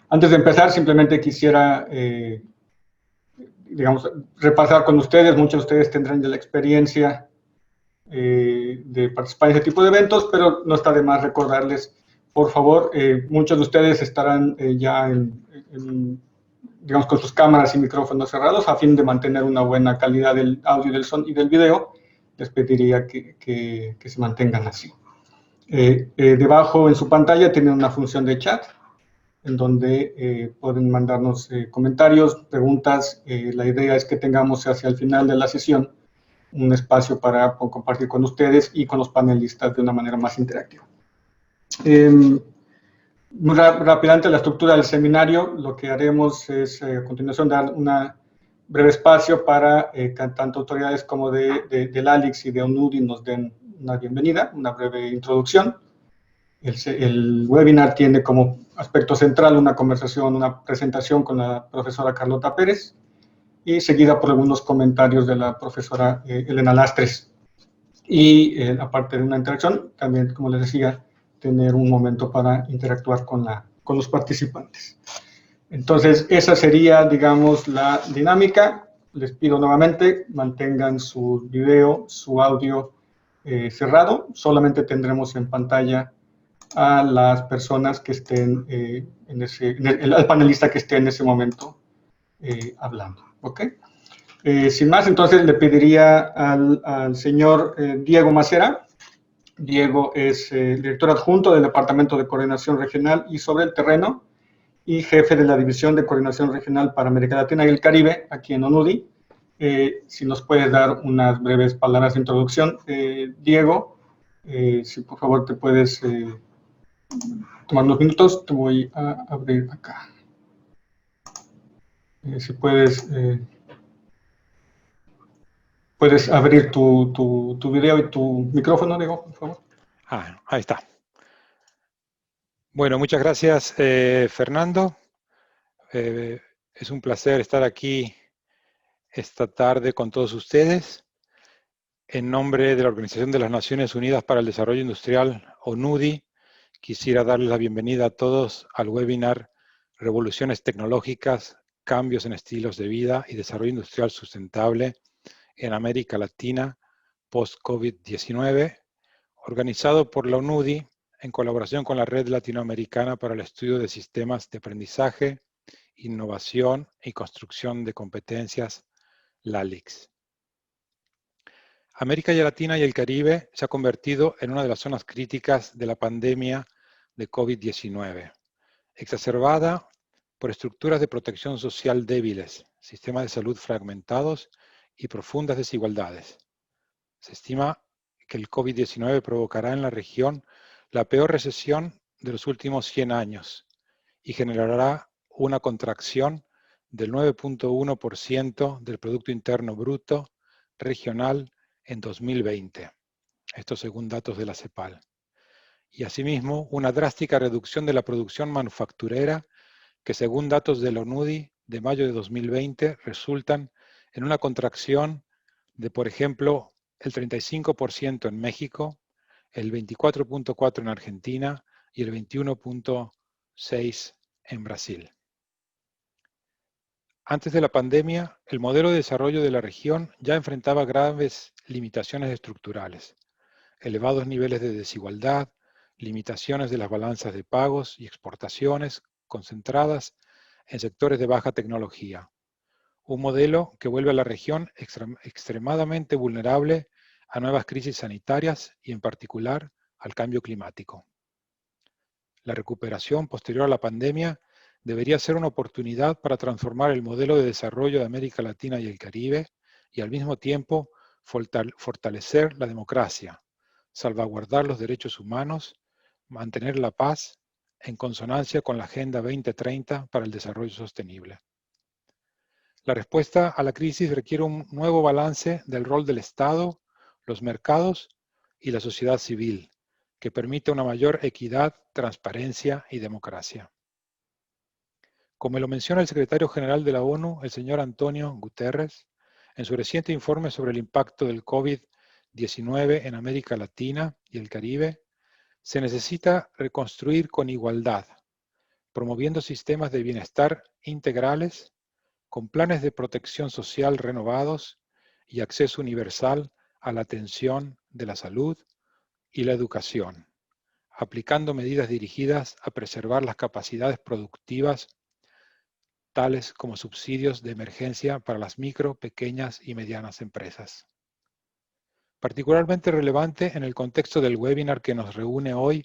Antes de empezar, simplemente quisiera, repasar con ustedes. Muchos de ustedes tendrán ya la experiencia de participar en este tipo de eventos, pero no está de más recordarles, por favor, muchos de ustedes estarán ya con sus cámaras y micrófonos cerrados a fin de mantener una buena calidad del audio, del sonido y del video. Les pediría que se mantengan así. Debajo en su pantalla tienen una función de chat en donde pueden mandarnos comentarios, preguntas. La idea es que tengamos hacia el final de la sesión un espacio para compartir con ustedes y con los panelistas de una manera más interactiva. Muy rápidamente, la estructura del seminario, lo que haremos es a continuación dar un breve espacio para que tanto autoridades como del ALIX y de ONUDI nos den una bienvenida, una breve introducción. El webinar tiene como aspecto central una conversación, una presentación con la profesora Carlota Pérez y seguida por algunos comentarios de la profesora Elena Lastres. Y aparte de una interacción, también, como les decía, tener un momento para interactuar con los participantes. Entonces, esa sería, digamos, la dinámica. Les pido nuevamente, mantengan su video, su audio cerrado. Solamente tendremos en pantalla a las personas que estén, al panelista que esté en ese momento hablando. ¿Ok? Sin más, entonces le pediría al señor Diego Macera. Diego es director adjunto del Departamento de Coordinación Regional y sobre el terreno y jefe de la División de Coordinación Regional para América Latina y el Caribe, aquí en ONUDI. Si nos puedes dar unas breves palabras de introducción, Diego, si por favor te puedes tomar unos minutos, te voy a abrir acá. Si puedes abrir tu video y tu micrófono, Diego, por favor. Ahí está. Bueno, muchas gracias, Fernando. Es un placer estar aquí esta tarde con todos ustedes. En nombre de la Organización de las Naciones Unidas para el Desarrollo Industrial, ONUDI, quisiera darles la bienvenida a todos al webinar Revoluciones Tecnológicas, Cambios en Estilos de Vida y Desarrollo Industrial Sustentable en América Latina post-COVID-19, organizado por la ONUDI en colaboración con la Red Latinoamericana para el Estudio de Sistemas de Aprendizaje, Innovación y Construcción de Competencias, LALIX. América Latina y el Caribe se ha convertido en una de las zonas críticas de la pandemia de COVID-19, exacerbada por estructuras de protección social débiles, sistemas de salud fragmentados y profundas desigualdades. Se estima que el COVID-19 provocará en la región la peor recesión de los últimos 100 años y generará una contracción del 9.1% del Producto Interno Bruto regional en 2020, esto según datos de la CEPAL. Y asimismo, una drástica reducción de la producción manufacturera que según datos de la ONUDI de mayo de 2020 resultan en una contracción de, por ejemplo, el 35% en México, el 24.4% en Argentina y el 21.6% en Brasil. Antes de la pandemia, el modelo de desarrollo de la región ya enfrentaba graves limitaciones estructurales, elevados niveles de desigualdad, limitaciones de las balanzas de pagos y exportaciones concentradas en sectores de baja tecnología. Un modelo que vuelve a la región extremadamente vulnerable a nuevas crisis sanitarias y en particular al cambio climático. La recuperación posterior a la pandemia debería ser una oportunidad para transformar el modelo de desarrollo de América Latina y el Caribe y al mismo tiempo fortalecer la democracia, salvaguardar los derechos humanos, mantener la paz en consonancia con la Agenda 2030 para el Desarrollo Sostenible. La respuesta a la crisis requiere un nuevo balance del rol del Estado, los mercados y la sociedad civil, que permita una mayor equidad, transparencia y democracia. Como lo menciona el secretario general de la ONU, el señor Antonio Guterres, en su reciente informe sobre el impacto del COVID-19 en América Latina y el Caribe, se necesita reconstruir con igualdad, promoviendo sistemas de bienestar integrales, con planes de protección social renovados y acceso universal a la atención de la salud y la educación, aplicando medidas dirigidas a preservar las capacidades productivas, tales como subsidios de emergencia para las micro, pequeñas y medianas empresas. Particularmente relevante en el contexto del webinar que nos reúne hoy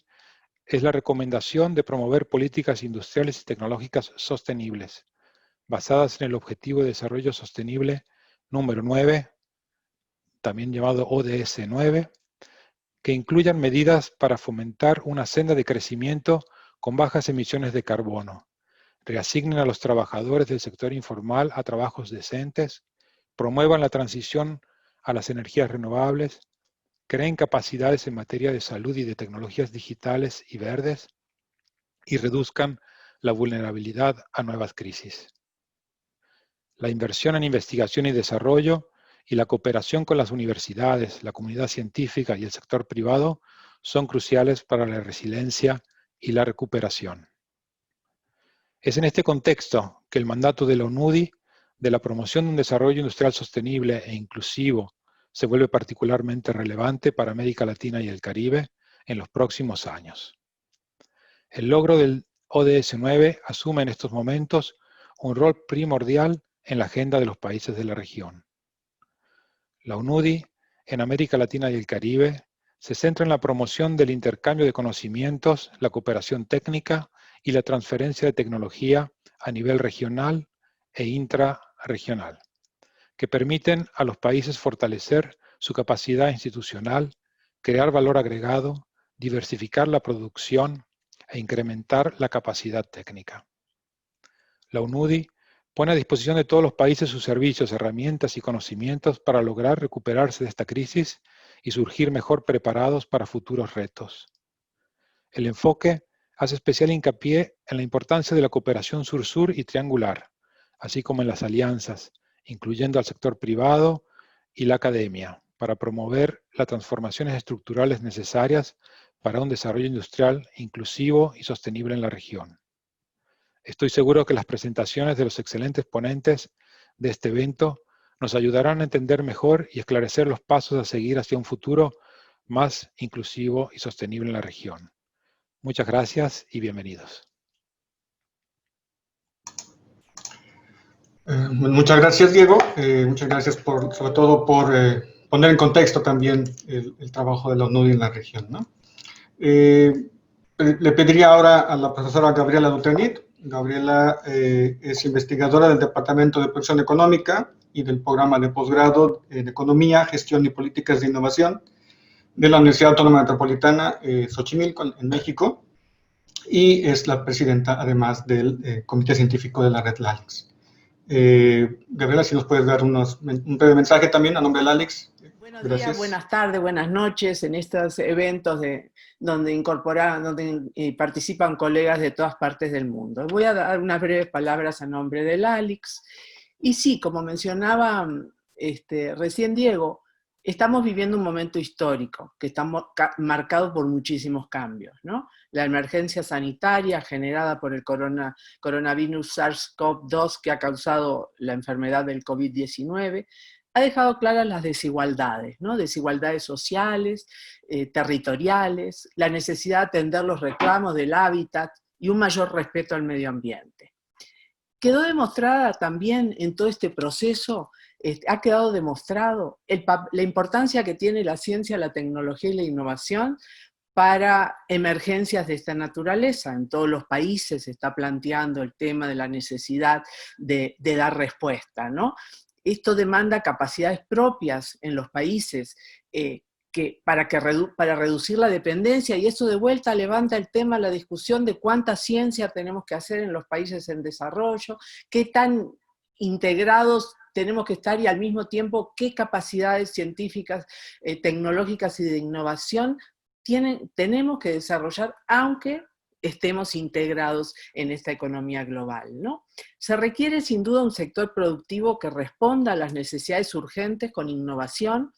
es la recomendación de promover políticas industriales y tecnológicas sostenibles, basadas en el Objetivo de Desarrollo Sostenible número 9, también llamado ODS 9, que incluyan medidas para fomentar una senda de crecimiento con bajas emisiones de carbono, reasignen a los trabajadores del sector informal a trabajos decentes, promuevan la transición a las energías renovables, creen capacidades en materia de salud y de tecnologías digitales y verdes, y reduzcan la vulnerabilidad a nuevas crisis. La inversión en investigación y desarrollo y la cooperación con las universidades, la comunidad científica y el sector privado son cruciales para la resiliencia y la recuperación. Es en este contexto que el mandato de la ONUDI de la promoción de un desarrollo industrial sostenible e inclusivo se vuelve particularmente relevante para América Latina y el Caribe en los próximos años. El logro del ODS 9 asume en estos momentos un rol primordial en la agenda de los países de la región. La ONUDI en América Latina y el Caribe se centra en la promoción del intercambio de conocimientos, la cooperación técnica y la transferencia de tecnología a nivel regional e intrarregional, que permiten a los países fortalecer su capacidad institucional, crear valor agregado, diversificar la producción e incrementar la capacidad técnica. La ONUDI pone a disposición de todos los países sus servicios, herramientas y conocimientos para lograr recuperarse de esta crisis y surgir mejor preparados para futuros retos. El enfoque hace especial hincapié en la importancia de la cooperación sur-sur y triangular, así como en las alianzas, incluyendo al sector privado y la academia, para promover las transformaciones estructurales necesarias para un desarrollo industrial inclusivo y sostenible en la región. Estoy seguro que las presentaciones de los excelentes ponentes de este evento nos ayudarán a entender mejor y esclarecer los pasos a seguir hacia un futuro más inclusivo y sostenible en la región. Muchas gracias y bienvenidos. Muchas gracias, Diego. Muchas gracias sobre todo por poner en contexto también el trabajo de la ONUDI en la región, ¿no? Le pediría ahora a la profesora Gabriela Duternit. Gabriela es investigadora del Departamento de Producción Económica y del programa de posgrado de Economía, Gestión y Políticas de Innovación de la Universidad Autónoma Metropolitana Xochimilco, en México, y es la presidenta, además, del Comité Científico de la Red LALIX. Gabriela, si nos puedes dar un breve mensaje también a nombre de LALIX. Buenos días, buenas tardes, buenas noches en estos eventos donde participan colegas de todas partes del mundo. Voy a dar unas breves palabras a nombre de LALIX. Y sí, como mencionaba recién Diego, estamos viviendo un momento histórico que está marcado por muchísimos cambios, ¿no? La emergencia sanitaria generada por el coronavirus SARS-CoV-2 que ha causado la enfermedad del COVID-19 ha dejado claras las desigualdades, ¿no? Desigualdades sociales, territoriales, la necesidad de atender los reclamos del hábitat y un mayor respeto al medio ambiente. Quedó demostrada también en todo este proceso, ha quedado demostrado la importancia que tiene la ciencia, la tecnología y la innovación para emergencias de esta naturaleza. En todos los países se está planteando el tema de la necesidad de dar respuesta, ¿no? Esto demanda capacidades propias en los países para reducir la dependencia, y eso de vuelta levanta el tema, la discusión de cuánta ciencia tenemos que hacer en los países en desarrollo, qué tan integrados tenemos que estar y al mismo tiempo qué capacidades científicas, tecnológicas y de innovación tenemos que desarrollar, aunque estemos integrados en esta economía global, ¿no? Se requiere sin duda un sector productivo que responda a las necesidades urgentes con innovación,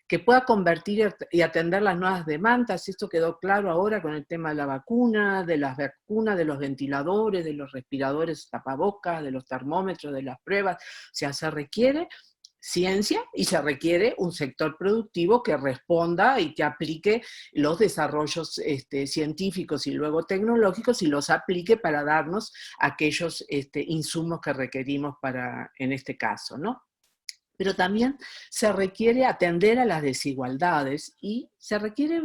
que pueda convertir y atender las nuevas demandas. Esto quedó claro ahora con el tema de la vacuna, de las vacunas, de los ventiladores, de los respiradores, tapabocas, de los termómetros, de las pruebas. O sea, se requiere ciencia y se requiere un sector productivo que responda y que aplique los desarrollos científicos y luego tecnológicos y los aplique para darnos aquellos insumos que requerimos para, en este caso, ¿no? Pero también se requiere atender a las desigualdades y se requiere,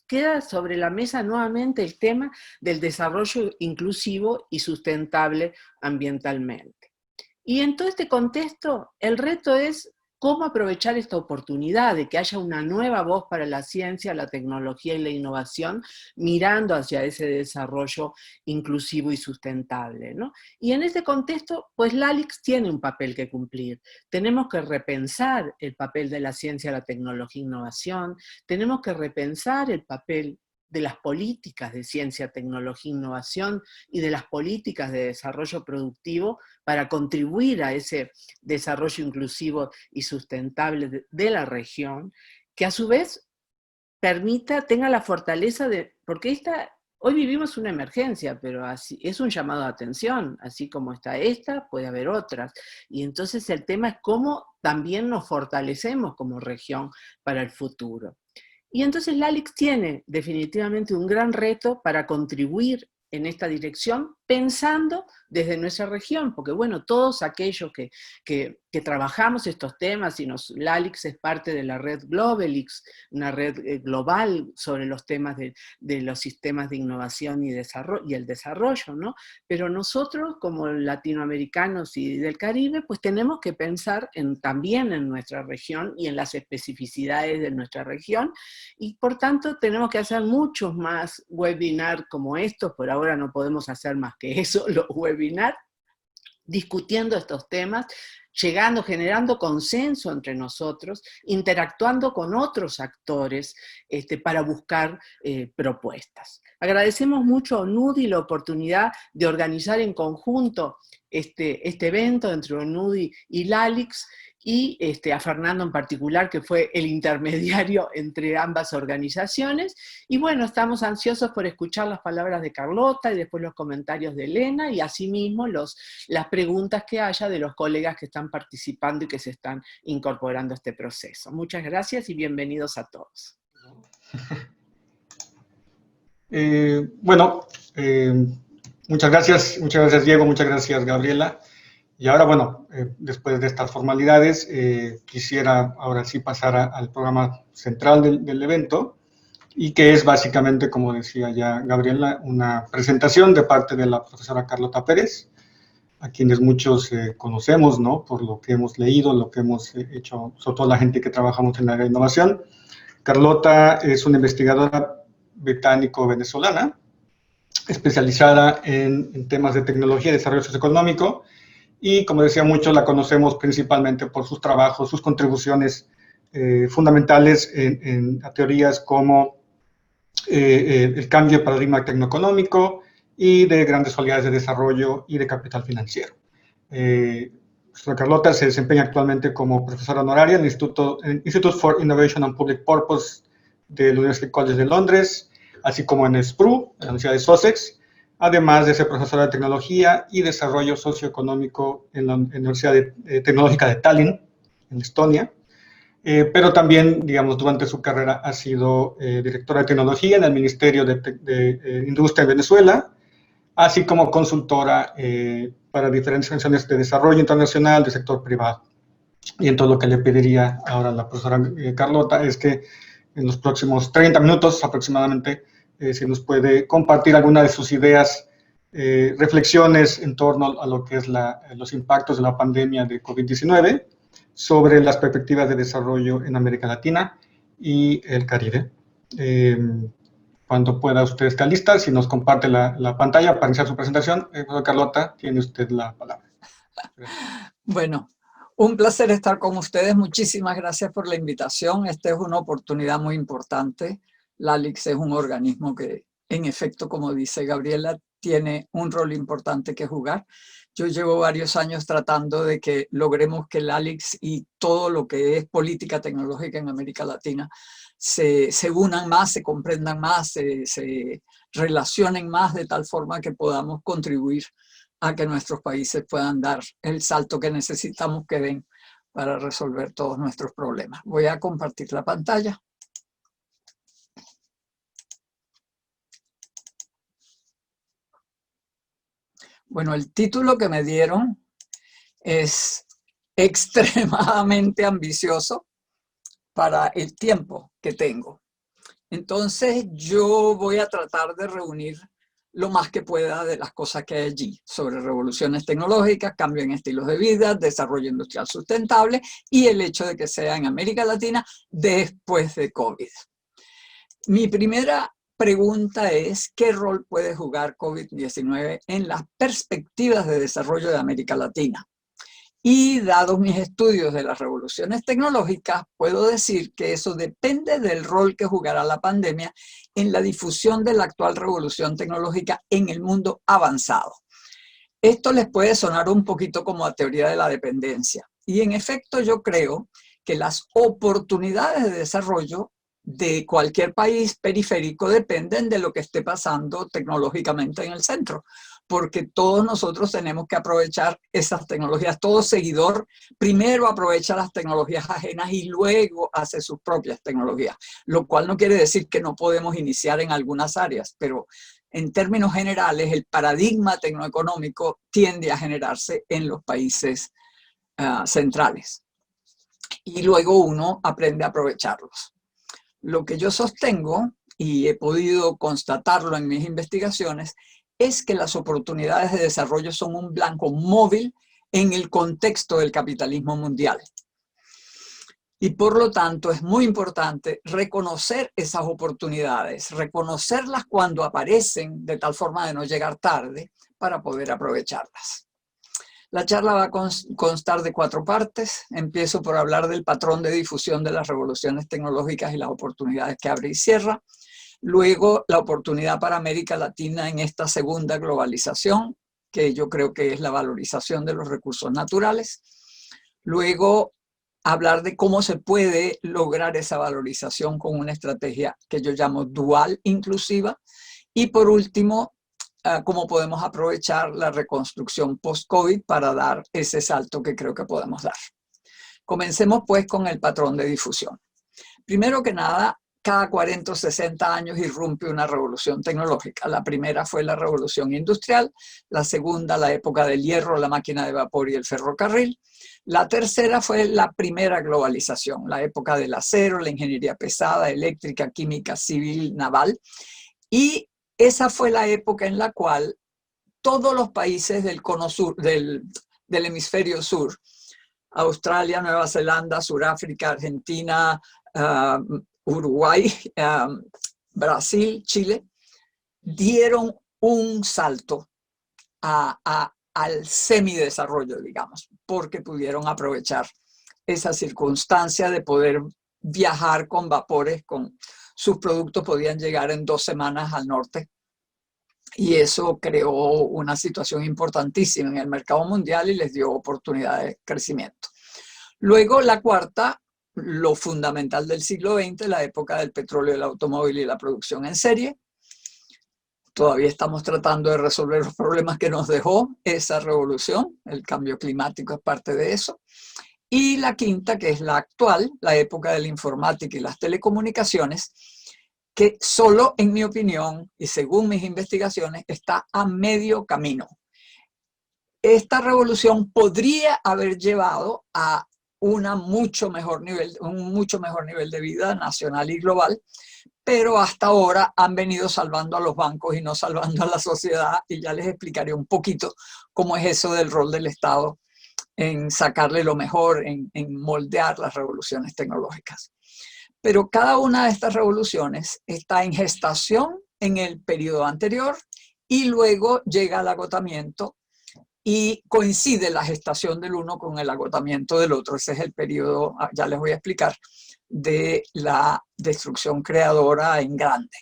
queda sobre la mesa nuevamente el tema del desarrollo inclusivo y sustentable ambientalmente. Y en todo este contexto, el reto es cómo aprovechar esta oportunidad de que haya una nueva voz para la ciencia, la tecnología y la innovación, mirando hacia ese desarrollo inclusivo y sustentable, ¿no? Y en este contexto, pues LALIX tiene un papel que cumplir. Tenemos que repensar el papel de la ciencia, la tecnología e innovación, tenemos que repensar el papel de las políticas de ciencia, tecnología e innovación y de las políticas de desarrollo productivo para contribuir a ese desarrollo inclusivo y sustentable de la región, que a su vez tenga la fortaleza de, porque hoy vivimos una emergencia, pero así, es un llamado de atención, así como está esta, puede haber otras, y entonces el tema es cómo también nos fortalecemos como región para el futuro. Y entonces LALIX tiene definitivamente un gran reto para contribuir en esta dirección, pensando desde nuestra región, porque bueno, todos aquellos que trabajamos estos temas, y LALIX es parte de la red Globalix, una red global sobre los temas de los sistemas de innovación y el desarrollo, ¿no? Pero nosotros, como latinoamericanos y del Caribe, pues tenemos que pensar también en nuestra región y en las especificidades de nuestra región, y por tanto tenemos que hacer muchos más webinars como estos. Por ahora no podemos hacer más que eso, los webinars, discutiendo estos temas, generando consenso entre nosotros, interactuando con otros actores para buscar propuestas. Agradecemos mucho a ONUDI la oportunidad de organizar en conjunto este evento entre ONUDI y LALIX, y a Fernando en particular, que fue el intermediario entre ambas organizaciones. Y bueno, estamos ansiosos por escuchar las palabras de Carlota y después los comentarios de Elena, y asimismo las preguntas que haya de los colegas que están participando y que se están incorporando a este proceso. Muchas gracias y bienvenidos a todos. Muchas gracias Diego, muchas gracias Gabriela. Y ahora, bueno, después de estas formalidades, quisiera ahora sí pasar al programa central del evento, y que es básicamente, como decía ya Gabriela, una presentación de parte de la profesora Carlota Pérez, a quienes muchos conocemos, ¿no? Por lo que hemos leído, lo que hemos hecho, sobre todo la gente que trabajamos en el área de innovación. Carlota es una investigadora británico-venezolana, especializada en temas de tecnología y desarrollo socioeconómico, y como decía, muchos la conocemos principalmente por sus trabajos, sus contribuciones fundamentales a teorías como el cambio de paradigma tecnoeconómico y de grandes oleadas de desarrollo y de capital financiero. Carlota se desempeña actualmente como profesora honoraria en el Institute for Innovation and Public Purpose del University College de Londres, así como en SPRU, en la Universidad de Sussex, además de ser profesora de tecnología y desarrollo socioeconómico en la Universidad Tecnológica de Tallinn, en Estonia. Pero también, digamos, durante su carrera ha sido directora de tecnología en el Ministerio de Industria en Venezuela, así como consultora para diferentes organizaciones de desarrollo internacional del sector privado. Y entonces lo que le pediría ahora a la profesora Carlota es que en los próximos 30 minutos aproximadamente si nos puede compartir alguna de sus ideas, reflexiones en torno a lo que es los impactos de la pandemia de COVID-19 sobre las perspectivas de desarrollo en América Latina y el Caribe. Cuando pueda usted estar lista, si nos comparte la pantalla para iniciar su presentación. Carlota, tiene usted la palabra. Bueno, un placer estar con ustedes. Muchísimas gracias por la invitación. Esta es una oportunidad muy importante. LALIX es un organismo que, en efecto, como dice Gabriela, tiene un rol importante que jugar. Yo llevo varios años tratando de que logremos que el ALICS y todo lo que es política tecnológica en América Latina se unan más, se comprendan más, se relacionen más de tal forma que podamos contribuir a que nuestros países puedan dar el salto que necesitamos que den para resolver todos nuestros problemas. Voy a compartir la pantalla. Bueno, el título que me dieron es extremadamente ambicioso para el tiempo que tengo. Entonces yo voy a tratar de reunir lo más que pueda de las cosas que hay allí sobre revoluciones tecnológicas, cambio en estilos de vida, desarrollo industrial sustentable y el hecho de que sea en América Latina después de COVID. Mi primera pregunta es, ¿qué rol puede jugar COVID-19 en las perspectivas de desarrollo de América Latina? Y dados mis estudios de las revoluciones tecnológicas, puedo decir que eso depende del rol que jugará la pandemia en la difusión de la actual revolución tecnológica en el mundo avanzado. Esto les puede sonar un poquito como a teoría de la dependencia. Y en efecto yo creo que las oportunidades de desarrollo de cualquier país periférico dependen de lo que esté pasando tecnológicamente en el centro, porque todos nosotros tenemos que aprovechar esas tecnologías. Todo seguidor primero aprovecha las tecnologías ajenas y luego hace sus propias tecnologías, lo cual no quiere decir que no podemos iniciar en algunas áreas, pero en términos generales el paradigma tecnoeconómico tiende a generarse en los países centrales y luego uno aprende a aprovecharlos. Lo que yo sostengo, y he podido constatarlo en mis investigaciones, es que las oportunidades de desarrollo son un blanco móvil en el contexto del capitalismo mundial. Y por lo tanto es muy importante reconocer esas oportunidades, reconocerlas cuando aparecen de tal forma de no llegar tarde para poder aprovecharlas. La charla va a constar de 4 partes. Empiezo por hablar del patrón de difusión de las revoluciones tecnológicas y las oportunidades que abre y cierra. Luego, la oportunidad para América Latina en esta segunda globalización, que yo creo que es la valorización de los recursos naturales. Luego, hablar de cómo se puede lograr esa valorización con una estrategia que yo llamo dual inclusiva. Y por último, cómo podemos aprovechar la reconstrucción post-COVID para dar ese salto que creo que podemos dar. Comencemos pues con el patrón de difusión. Primero que nada, cada 40 o 60 años irrumpe una revolución tecnológica. La primera fue la revolución industrial, la segunda la época del hierro, la máquina de vapor y el ferrocarril. La tercera fue la primera globalización, la época del acero, la ingeniería pesada, eléctrica, química, civil, naval. Y esa fue la época en la cual todos los países del cono sur, del hemisferio sur, Australia, Nueva Zelanda, Sudáfrica, Argentina, Uruguay, Brasil, Chile, dieron un salto al semidesarrollo, digamos, porque pudieron aprovechar esa circunstancia de poder viajar con vapores, con sus productos podían llegar en 2 semanas al norte. Y eso creó una situación importantísima en el mercado mundial y les dio oportunidad de crecimiento. Luego la cuarta, lo fundamental del siglo XX, la época del petróleo, el automóvil y la producción en serie. Todavía estamos tratando de resolver los problemas que nos dejó esa revolución. El cambio climático es parte de eso. Y la quinta, que es la actual, la época de la informática y las telecomunicaciones, que solo, en mi opinión, y según mis investigaciones, está a medio camino. Esta revolución podría haber llevado a un mucho mejor nivel de vida nacional y global, pero hasta ahora han venido salvando a los bancos y no salvando a la sociedad, y ya les explicaré un poquito cómo es eso del rol del Estado en sacarle lo mejor, en moldear las revoluciones tecnológicas. Pero cada una de estas revoluciones está en gestación en el periodo anterior y luego llega al agotamiento y coincide la gestación del uno con el agotamiento del otro. Ese es el periodo, ya les voy a explicar, de la destrucción creadora en grande.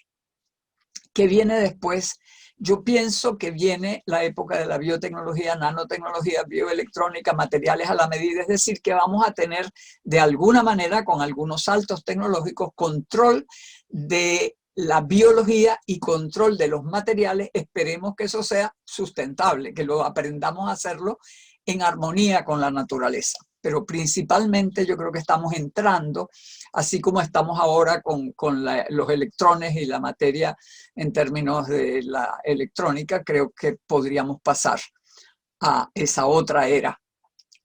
¿Qué viene después? Yo pienso que viene la época de la biotecnología, nanotecnología, bioelectrónica, materiales a la medida, es decir, que vamos a tener de alguna manera, con algunos saltos tecnológicos, control de la biología y control de los materiales. Esperemos que eso sea sustentable, que lo aprendamos a hacerlo en armonía con la naturaleza. Pero principalmente yo creo que estamos entrando, así como estamos ahora con los electrones y la materia en términos de la electrónica, creo que podríamos pasar a esa otra era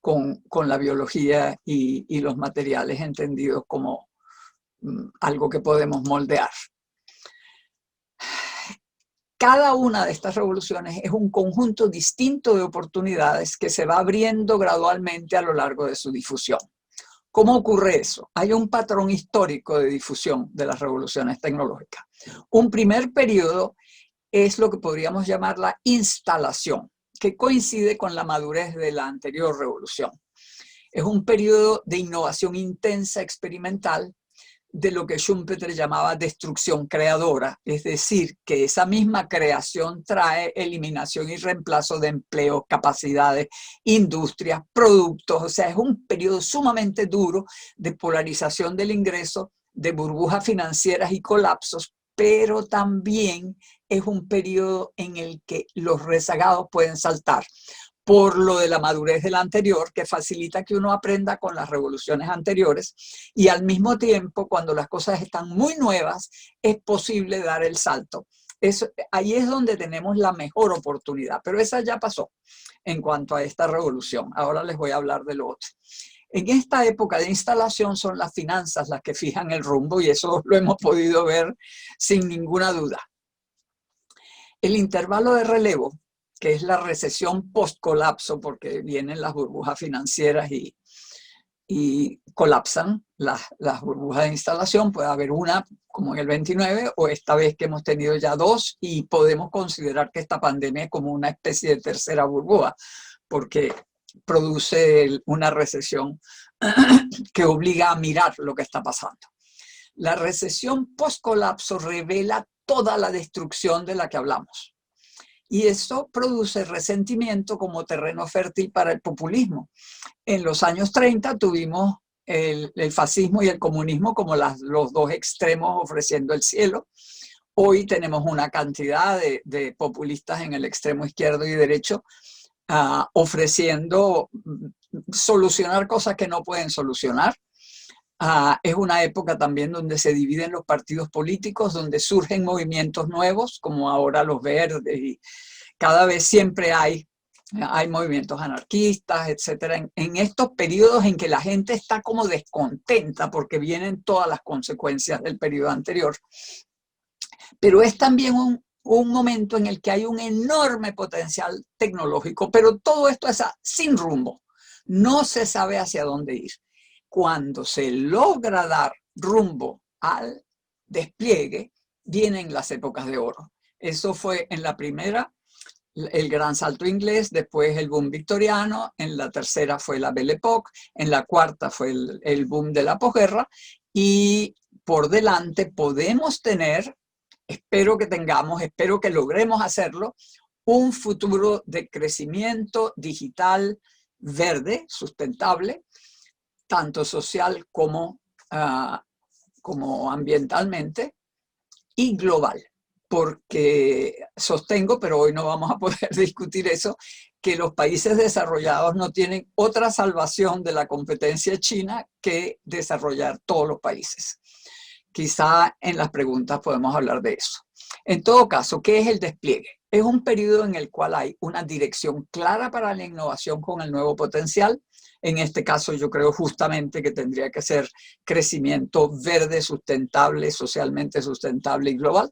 con la biología y los materiales entendidos como algo que podemos moldear. Cada una de estas revoluciones es un conjunto distinto de oportunidades que se va abriendo gradualmente a lo largo de su difusión. ¿Cómo ocurre eso? Hay un patrón histórico de difusión de las revoluciones tecnológicas. Un primer periodo es lo que podríamos llamar la instalación, que coincide con la madurez de la anterior revolución. Es un periodo de innovación intensa, experimental, de lo que Schumpeter llamaba destrucción creadora, es decir, que esa misma creación trae eliminación y reemplazo de empleos, capacidades, industrias, productos. O sea, es un periodo sumamente duro de polarización del ingreso, de burbujas financieras y colapsos, pero también es un periodo en el que los rezagados pueden saltar por lo de la madurez de la anterior, que facilita que uno aprenda con las revoluciones anteriores, y al mismo tiempo, cuando las cosas están muy nuevas, es posible dar el salto. Ahí es donde tenemos la mejor oportunidad, pero esa ya pasó en cuanto a esta revolución. Ahora les voy a hablar de lo otro. En esta época de instalación son las finanzas las que fijan el rumbo, y eso lo hemos podido ver sin ninguna duda. El intervalo de relevo, que es la recesión post-colapso, porque vienen las burbujas financieras y colapsan las burbujas de instalación. Puede haber una como en el 29, o esta vez que hemos tenido ya dos, y podemos considerar que esta pandemia es como una especie de tercera burbuja, porque produce una recesión que obliga a mirar lo que está pasando. La recesión post-colapso revela toda la destrucción de la que hablamos. Y eso produce resentimiento como terreno fértil para el populismo. En los años 30 tuvimos el fascismo y el comunismo como los dos extremos ofreciendo el cielo. Hoy tenemos una cantidad de populistas en el extremo izquierdo y derecho ofreciendo solucionar cosas que no pueden solucionar. Es una época también donde se dividen los partidos políticos, donde surgen movimientos nuevos, como ahora los verdes, y cada vez siempre hay movimientos anarquistas, etc. En estos periodos en que la gente está como descontenta porque vienen todas las consecuencias del periodo anterior. Pero es también un momento en el que hay un enorme potencial tecnológico, pero todo esto es sin rumbo. No se sabe hacia dónde ir. Cuando se logra dar rumbo al despliegue, vienen las épocas de oro. Eso fue en la primera, el gran salto inglés, después el boom victoriano, en la tercera fue la Belle Époque, en la cuarta fue el boom de la posguerra, y por delante podemos tener, espero que logremos hacerlo, un futuro de crecimiento digital, verde, sustentable, tanto social como ambientalmente, y global. Porque sostengo, pero hoy no vamos a poder discutir eso, que los países desarrollados no tienen otra salvación de la competencia china que desarrollar todos los países. Quizá en las preguntas podemos hablar de eso. En todo caso, ¿qué es el despliegue? Es un periodo en el cual hay una dirección clara para la innovación con el nuevo potencial. En este caso yo creo justamente que tendría que ser crecimiento verde, sustentable, socialmente sustentable y global.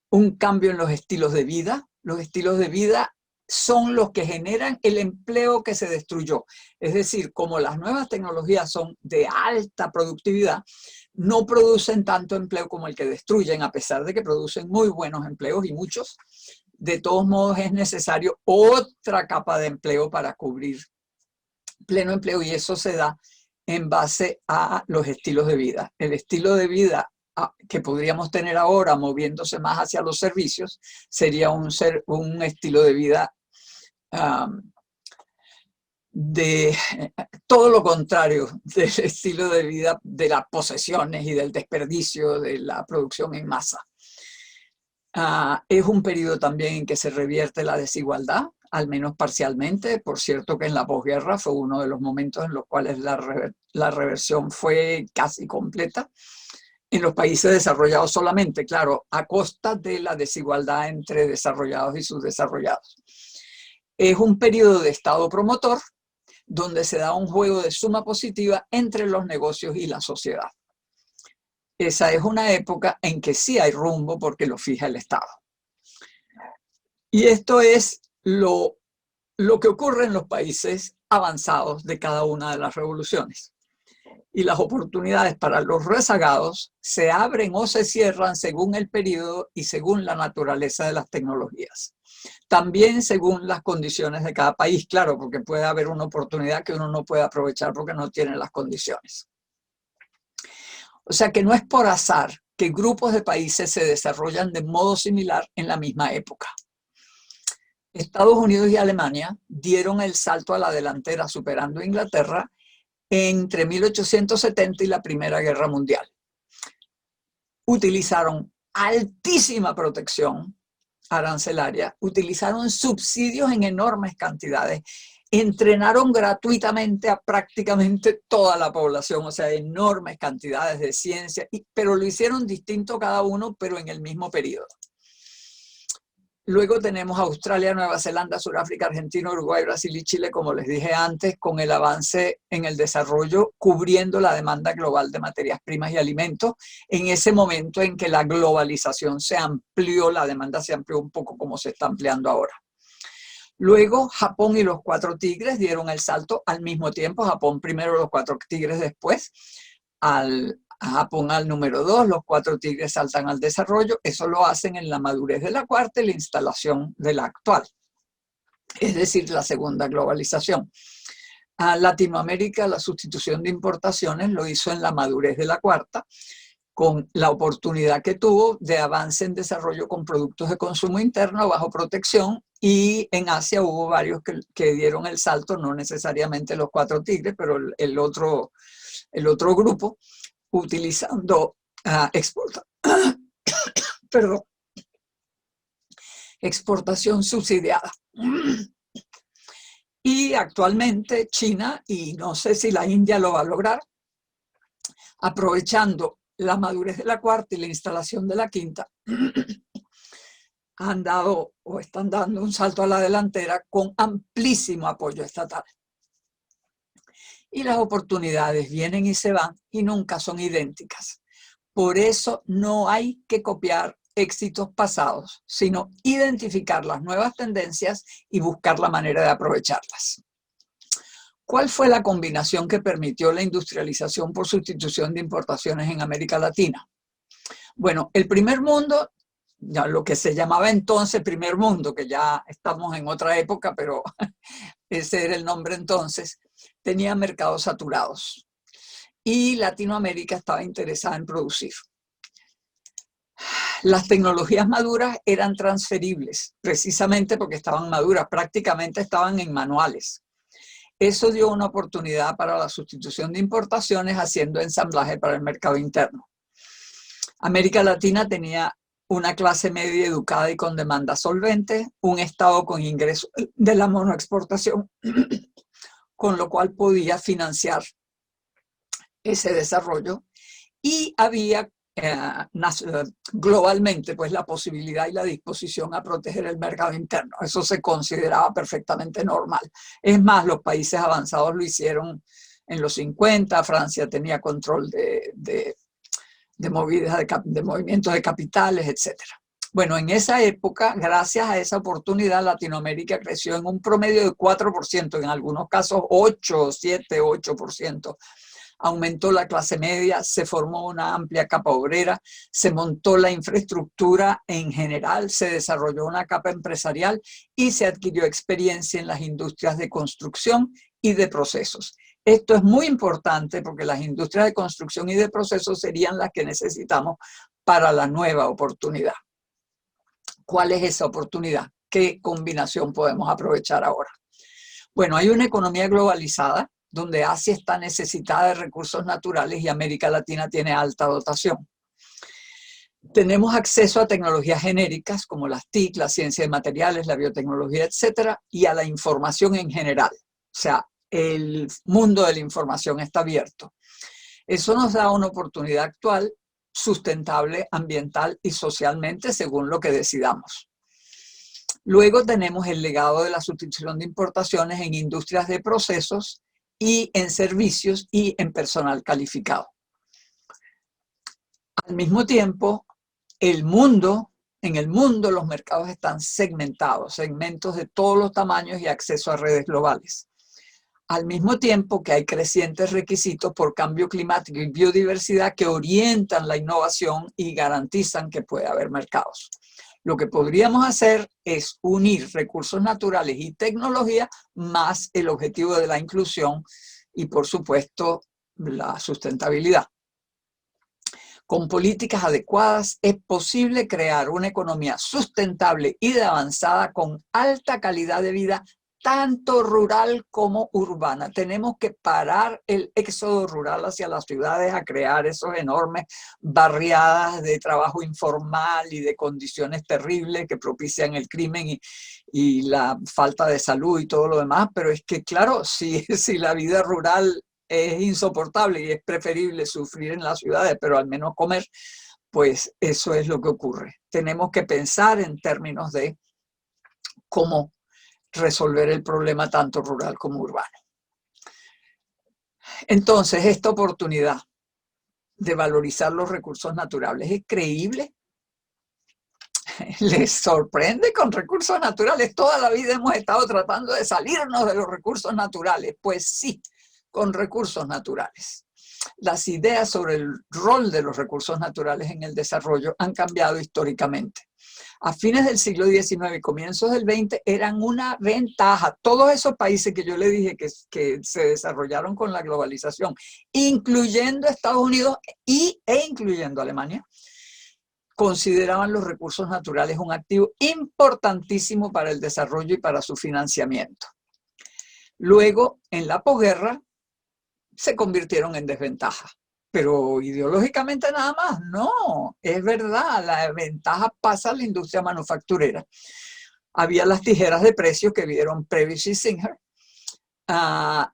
Un cambio en los estilos de vida. Los estilos de vida son los que generan el empleo que se destruyó. Es decir, como las nuevas tecnologías son de alta productividad, no producen tanto empleo como el que destruyen, a pesar de que producen muy buenos empleos y muchos. De todos modos es necesario otra capa de empleo para cubrir pleno empleo, y eso se da en base a los estilos de vida. El estilo de vida que podríamos tener ahora moviéndose más hacia los servicios, sería un estilo de vida de todo lo contrario del estilo de vida de las posesiones y del desperdicio de la producción en masa. Es un periodo también en que se revierte la desigualdad, al menos parcialmente. Por cierto que en la posguerra fue uno de los momentos en los cuales la reversión fue casi completa. En los países desarrollados solamente, claro, a costa de la desigualdad entre desarrollados y subdesarrollados. Es un periodo de Estado promotor, donde se da un juego de suma positiva entre los negocios y la sociedad. Esa es una época en que sí hay rumbo porque lo fija el Estado. Y esto es lo que ocurre en los países avanzados de cada una de las revoluciones. Y las oportunidades para los rezagados se abren o se cierran según el periodo y según la naturaleza de las tecnologías. También según las condiciones de cada país, claro, porque puede haber una oportunidad que uno no puede aprovechar porque no tiene las condiciones. O sea que no es por azar que grupos de países se desarrollan de modo similar en la misma época. Estados Unidos y Alemania dieron el salto a la delantera superando a Inglaterra entre 1870 y la Primera Guerra Mundial. Utilizaron altísima protección arancelaria, utilizaron subsidios en enormes cantidades, entrenaron gratuitamente a prácticamente toda la población, o sea, enormes cantidades de ciencia, pero lo hicieron distinto cada uno, pero en el mismo periodo. Luego tenemos Australia, Nueva Zelanda, Sudáfrica, Argentina, Uruguay, Brasil y Chile, como les dije antes, con el avance en el desarrollo cubriendo la demanda global de materias primas y alimentos. En ese momento en que la globalización se amplió, la demanda se amplió un poco como se está ampliando ahora. Luego Japón y los Cuatro Tigres dieron el salto al mismo tiempo. Japón primero, los Cuatro Tigres después. Japón al número 2, los Cuatro Tigres saltan al desarrollo. Eso lo hacen en la madurez de la cuarta y la instalación de la actual, es decir, la segunda globalización. A Latinoamérica, la sustitución de importaciones lo hizo en la madurez de la cuarta, con la oportunidad que tuvo de avance en desarrollo con productos de consumo interno bajo protección, y en Asia hubo varios que dieron el salto, no necesariamente los Cuatro Tigres, pero el otro grupo, utilizando exportación subsidiada. Y actualmente China, y no sé si la India lo va a lograr, aprovechando la madurez de la cuarta y la instalación de la quinta, han dado o están dando un salto a la delantera con amplísimo apoyo estatal. Y las oportunidades vienen y se van y nunca son idénticas. Por eso no hay que copiar éxitos pasados, sino identificar las nuevas tendencias y buscar la manera de aprovecharlas. ¿Cuál fue la combinación que permitió la industrialización por sustitución de importaciones en América Latina? Bueno, el primer mundo, ya lo que se llamaba entonces primer mundo, que ya estamos en otra época, pero ese era el nombre entonces, tenía mercados saturados y Latinoamérica estaba interesada en producir. Las tecnologías maduras eran transferibles, precisamente porque estaban maduras, prácticamente estaban en manuales. Eso dio una oportunidad para la sustitución de importaciones haciendo ensamblaje para el mercado interno. América Latina tenía una clase media educada y con demanda solvente, un Estado con ingresos de la monoexportación, con lo cual podía financiar ese desarrollo, y había globalmente pues la posibilidad y la disposición a proteger el mercado interno. Eso se consideraba perfectamente normal. Es más, los países avanzados lo hicieron en los 50, Francia tenía control de movimientos de capitales, etc. Bueno, en esa época, gracias a esa oportunidad, Latinoamérica creció en un promedio de 4%, en algunos casos 8, 7, 8%. Aumentó la clase media, se formó una amplia capa obrera, se montó la infraestructura en general, se desarrolló una capa empresarial y se adquirió experiencia en las industrias de construcción y de procesos. Esto es muy importante porque las industrias de construcción y de procesos serían las que necesitamos para la nueva oportunidad. ¿Cuál es esa oportunidad? ¿Qué combinación podemos aprovechar ahora? Bueno, hay una economía globalizada donde Asia está necesitada de recursos naturales y América Latina tiene alta dotación. Tenemos acceso a tecnologías genéricas como las TIC, la ciencia de materiales, la biotecnología, etcétera, y a la información en general. O sea, el mundo de la información está abierto. Eso nos da una oportunidad actual, sustentable, ambiental y socialmente, según lo que decidamos. Luego tenemos el legado de la sustitución de importaciones en industrias de procesos y en servicios y en personal calificado. Al mismo tiempo, en el mundo los mercados están segmentados, segmentos de todos los tamaños y acceso a redes globales. Al mismo tiempo que hay crecientes requisitos por cambio climático y biodiversidad que orientan la innovación y garantizan que puede haber mercados. Lo que podríamos hacer es unir recursos naturales y tecnología más el objetivo de la inclusión y, por supuesto, la sustentabilidad. Con políticas adecuadas es posible crear una economía sustentable y de avanzada con alta calidad de vida, tanto rural como urbana. Tenemos que parar el éxodo rural hacia las ciudades a crear esos enormes barriadas de trabajo informal y de condiciones terribles que propician el crimen y la falta de salud y todo lo demás. Pero es que, claro, si la vida rural es insoportable y es preferible sufrir en las ciudades, pero al menos comer, pues eso es lo que ocurre. Tenemos que pensar en términos de cómo resolver el problema tanto rural como urbano. Entonces, esta oportunidad de valorizar los recursos naturales es creíble. ¿Les sorprende con recursos naturales? Toda la vida hemos estado tratando de salirnos de los recursos naturales. Pues sí, con recursos naturales. Las ideas sobre el rol de los recursos naturales en el desarrollo han cambiado históricamente. A fines del siglo XIX y comienzos del XX eran una ventaja. Todos esos países que yo le dije que se desarrollaron con la globalización, incluyendo Estados Unidos e incluyendo Alemania, consideraban los recursos naturales un activo importantísimo para el desarrollo y para su financiamiento. Luego, en la posguerra, se convirtieron en desventaja. Pero ideológicamente nada más, no, es verdad, la ventaja pasa a la industria manufacturera. Había las tijeras de precios que vieron Prebisch y Singer.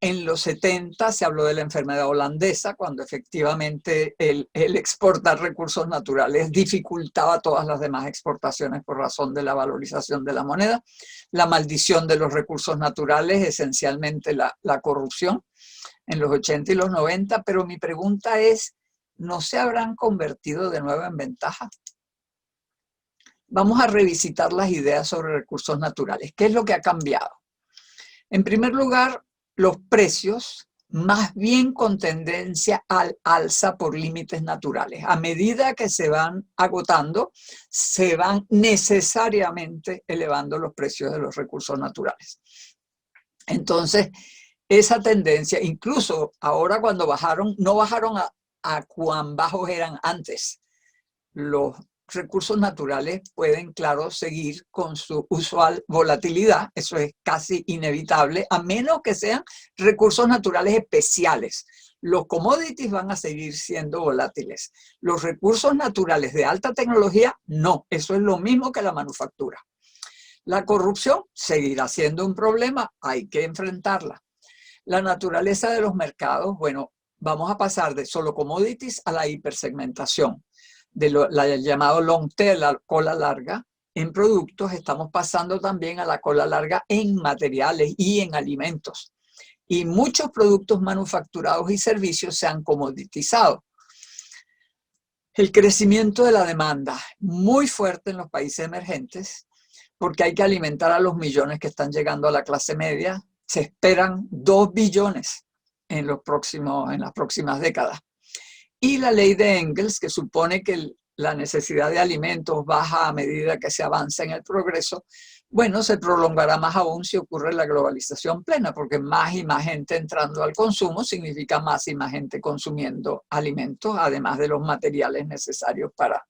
En los 70 se habló de la enfermedad holandesa, cuando efectivamente el exportar recursos naturales dificultaba todas las demás exportaciones por razón de la valorización de la moneda. La maldición de los recursos naturales, esencialmente la corrupción, en los 80 y los 90, pero mi pregunta es, ¿no se habrán convertido de nuevo en ventaja? Vamos a revisitar las ideas sobre recursos naturales. ¿Qué es lo que ha cambiado? En primer lugar, los precios, más bien con tendencia al alza por límites naturales. A medida que se van agotando, se van necesariamente elevando los precios de los recursos naturales. Entonces, esa tendencia, incluso ahora cuando bajaron, no bajaron a cuán bajos eran antes. Los recursos naturales pueden, claro, seguir con su usual volatilidad, eso es casi inevitable, a menos que sean recursos naturales especiales. Los commodities van a seguir siendo volátiles. Los recursos naturales de alta tecnología, no, eso es lo mismo que la manufactura. La corrupción seguirá siendo un problema, hay que enfrentarla. La naturaleza de los mercados, bueno, vamos a pasar de solo commodities a la hipersegmentación. De la llamado long tail, la cola larga, en productos estamos pasando también a la cola larga en materiales y en alimentos. Y muchos productos manufacturados y servicios se han comoditizado. El crecimiento de la demanda, muy fuerte en los países emergentes, porque hay que alimentar a los millones que están llegando a la clase media. Se esperan 2 billones en las próximas décadas. Y la ley de Engels, que supone que la necesidad de alimentos baja a medida que se avanza en el progreso, Bueno, se prolongará más aún si ocurre la globalización plena, porque más y más gente entrando al consumo significa más y más gente consumiendo alimentos, además de los materiales necesarios para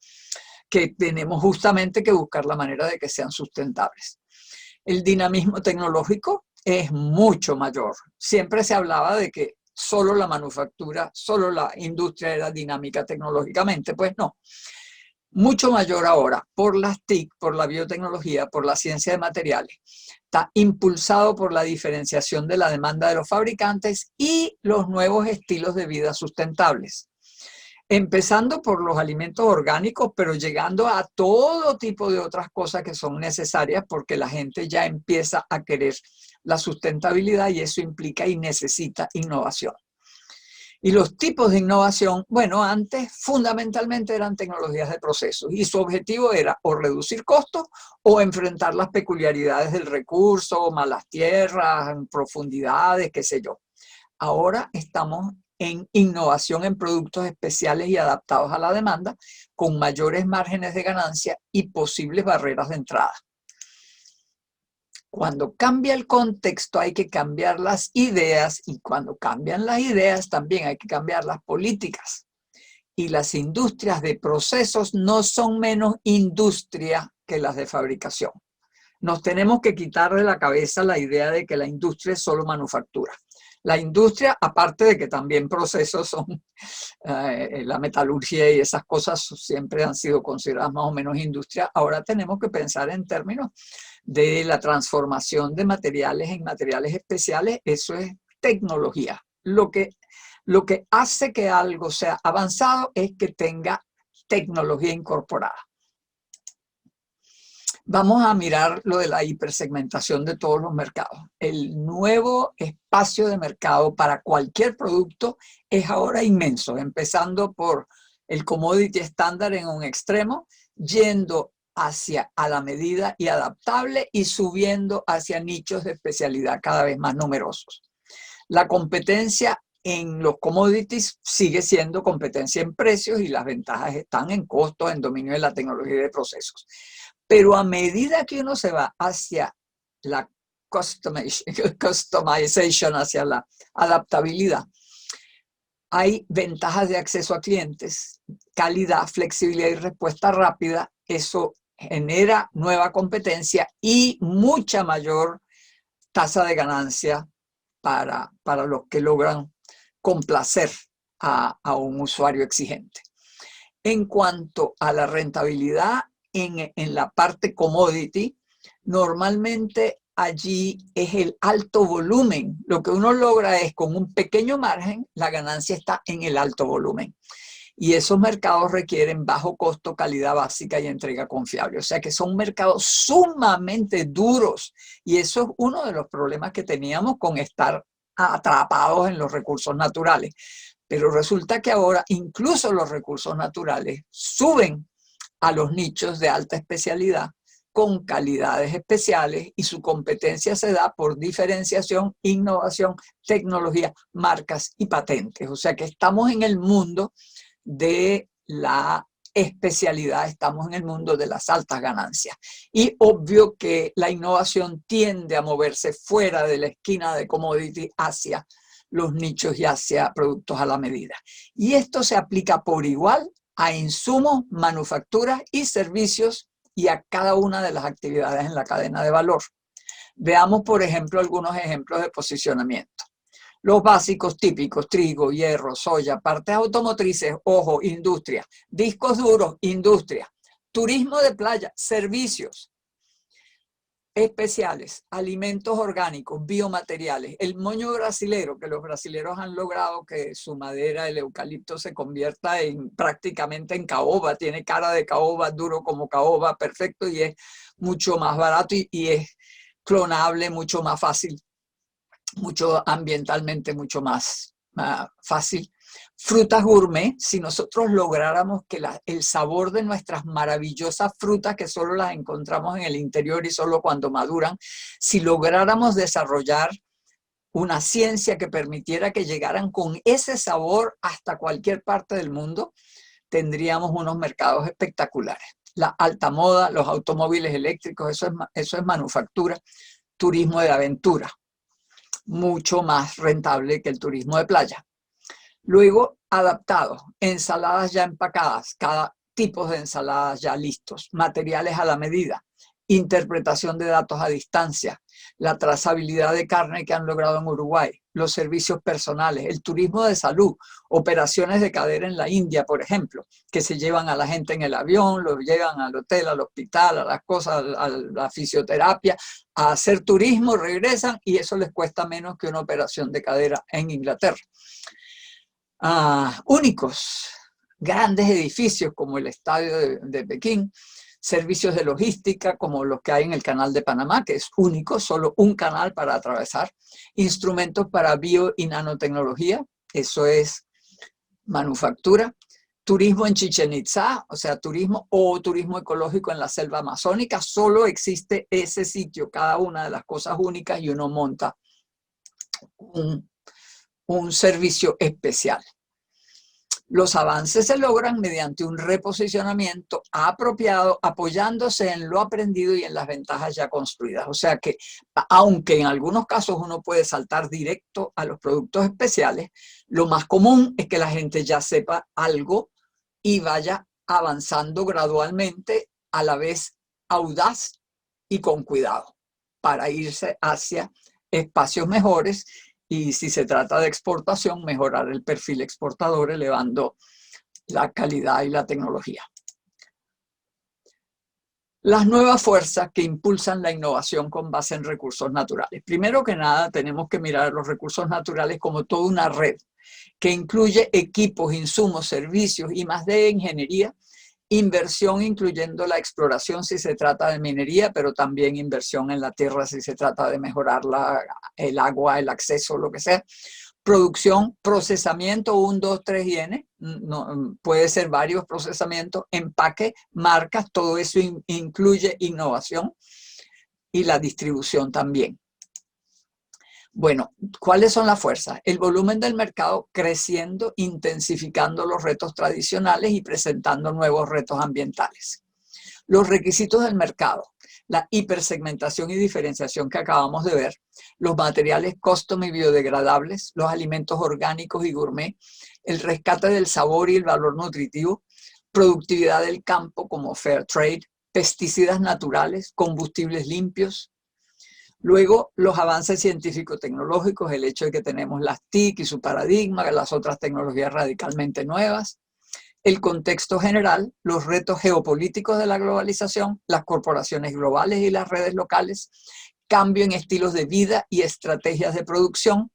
que tenemos justamente que buscar la manera de que sean sustentables. El dinamismo tecnológico es mucho mayor. Siempre se hablaba de que solo la manufactura, solo la industria era dinámica tecnológicamente. Pues no, mucho mayor ahora por las TIC, por la biotecnología, por la ciencia de materiales. Está impulsado por la diferenciación de la demanda de los fabricantes y los nuevos estilos de vida sustentables. Empezando por los alimentos orgánicos, pero llegando a todo tipo de otras cosas que son necesarias porque la gente ya empieza a querer la sustentabilidad y eso implica y necesita innovación. Y los tipos de innovación, bueno, antes fundamentalmente eran tecnologías de procesos y su objetivo era o reducir costos o enfrentar las peculiaridades del recurso, malas tierras, profundidades, qué sé yo. Ahora estamos en innovación en productos especiales y adaptados a la demanda, con mayores márgenes de ganancia y posibles barreras de entrada. Cuando cambia el contexto hay que cambiar las ideas y cuando cambian las ideas también hay que cambiar las políticas. Y las industrias de procesos no son menos industria que las de fabricación. Nos tenemos que quitar de la cabeza la idea de que la industria es solo manufactura. La industria, aparte de que también procesos son la metalurgia y esas cosas siempre han sido consideradas más o menos industria, ahora tenemos que pensar en términos de la transformación de materiales en materiales especiales. Eso es tecnología. Lo que hace que algo sea avanzado es que tenga tecnología incorporada. Vamos a mirar lo de la hipersegmentación de todos los mercados. El nuevo espacio de mercado para cualquier producto es ahora inmenso, empezando por el commodity estándar en un extremo, yendo hacia a la medida y adaptable y subiendo hacia nichos de especialidad cada vez más numerosos. La competencia en los commodities sigue siendo competencia en precios y las ventajas están en costos, en dominio de la tecnología y de procesos. Pero a medida que uno se va hacia la customization, hacia la adaptabilidad, hay ventajas de acceso a clientes, calidad, flexibilidad y respuesta rápida. Eso genera nueva competencia y mucha mayor tasa de ganancia para los que logran complacer a un usuario exigente. En cuanto a la rentabilidad, en la parte commodity, normalmente allí es el alto volumen. Lo que uno logra es con un pequeño margen, la ganancia está en el alto volumen. Y esos mercados requieren bajo costo, calidad básica y entrega confiable. O sea que son mercados sumamente duros. Y eso es uno de los problemas que teníamos con estar atrapados en los recursos naturales. Pero resulta que ahora incluso los recursos naturales suben a los nichos de alta especialidad con calidades especiales y su competencia se da por diferenciación, innovación, tecnología, marcas y patentes. O sea que estamos en el mundo de la especialidad, estamos en el mundo de las altas ganancias. Y obvio que la innovación tiende a moverse fuera de la esquina de commodity hacia los nichos y hacia productos a la medida. Y esto se aplica por igual a insumos, manufacturas y servicios y a cada una de las actividades en la cadena de valor. Veamos, por ejemplo, algunos ejemplos de posicionamiento. Los básicos típicos, trigo, hierro, soya, partes automotrices, ojo, industria, discos duros, industria, turismo de playa, servicios especiales, alimentos orgánicos, biomateriales, el moño brasilero, que los brasileros han logrado que su madera, el eucalipto, se convierta prácticamente en caoba, tiene cara de caoba, duro como caoba, perfecto, y es mucho más barato y es clonable, mucho más fácil, mucho ambientalmente, mucho más fácil. Frutas gourmet, si nosotros lográramos que el sabor de nuestras maravillosas frutas, que solo las encontramos en el interior y solo cuando maduran, si lográramos desarrollar una ciencia que permitiera que llegaran con ese sabor hasta cualquier parte del mundo, tendríamos unos mercados espectaculares. la alta moda, los automóviles eléctricos, eso es manufactura, turismo de aventura, mucho más rentable que el turismo de playa. Luego, adaptados, ensaladas ya empacadas, cada tipo de ensaladas ya listos, materiales a la medida, interpretación de datos a distancia, la trazabilidad de carne que han logrado en Uruguay, los servicios personales, el turismo de salud, operaciones de cadera en la India, por ejemplo, que se llevan a la gente en el avión, los llevan al hotel, al hospital, a las cosas, a la fisioterapia, a hacer turismo, regresan y eso les cuesta menos que una operación de cadera en Inglaterra. Únicos, grandes edificios como el estadio de Pekín, servicios de logística como los que hay en el canal de Panamá, que es único, solo un canal para atravesar, instrumentos para bio y nanotecnología, eso es manufactura, turismo en Chichén Itzá, o sea, turismo o turismo ecológico en la selva amazónica, solo existe ese sitio, cada una de las cosas únicas y uno monta un servicio especial. Los avances se logran mediante un reposicionamiento apropiado, apoyándose en lo aprendido y en las ventajas ya construidas. O sea que, aunque en algunos casos uno puede saltar directo a los productos especiales, lo más común es que la gente ya sepa algo y vaya avanzando gradualmente, a la vez audaz y con cuidado, para irse hacia espacios mejores. Y si se trata de exportación, mejorar el perfil exportador, elevando la calidad y la tecnología. Las nuevas fuerzas que impulsan la innovación con base en recursos naturales. Primero que nada, tenemos que mirar los recursos naturales como toda una red que incluye equipos, insumos, servicios y más de ingeniería, inversión incluyendo la exploración si se trata de minería, pero también inversión en la tierra si se trata de mejorar el agua, el acceso, lo que sea. Producción, procesamiento, 1, 2, 3 y N, no, puede ser varios procesamientos, empaque, marcas, todo eso incluye innovación y la distribución también. Bueno, ¿cuáles son las fuerzas? El volumen del mercado creciendo, intensificando los retos tradicionales y presentando nuevos retos ambientales. Los requisitos del mercado, la hipersegmentación y diferenciación que acabamos de ver, los materiales custom y biodegradables, los alimentos orgánicos y gourmet, el rescate del sabor y el valor nutritivo, productividad del campo como fair trade, pesticidas naturales, combustibles limpios. Luego, los avances científico-tecnológicos, el hecho de que tenemos las TIC y su paradigma, las otras tecnologías radicalmente nuevas. El contexto general, los retos geopolíticos de la globalización, las corporaciones globales y las redes locales, cambio en estilos de vida y estrategias de producción,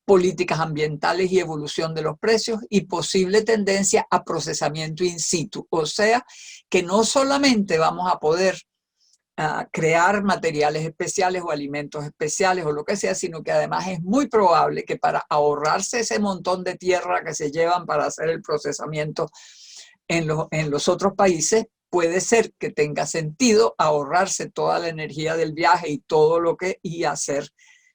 políticas ambientales y evolución de los precios y posible tendencia a procesamiento in situ. O sea, que no solamente vamos a poder crear materiales especiales o alimentos especiales o lo que sea, sino que además es muy probable que para ahorrarse ese montón de tierra que se llevan para hacer el procesamiento en los otros países, puede ser que tenga sentido ahorrarse toda la energía del viaje y todo lo que y hacer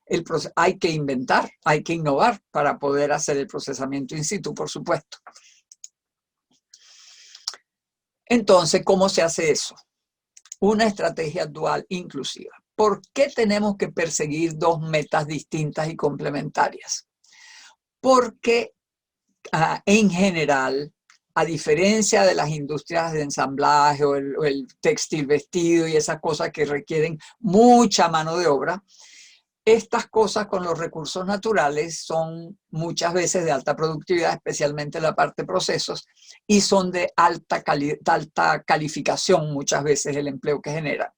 el proceso. Hay que inventar, hay que innovar para poder hacer el procesamiento in situ, por supuesto. Entonces, ¿cómo se hace eso? Una estrategia dual inclusiva. ¿Por qué tenemos que perseguir dos metas distintas y complementarias? Porque en general, a diferencia de las industrias de ensamblaje o el textil vestido y esas cosas que requieren mucha mano de obra, estas cosas con los recursos naturales son muchas veces de alta productividad, especialmente la parte de procesos, y son de alta calificación muchas veces el empleo que generan.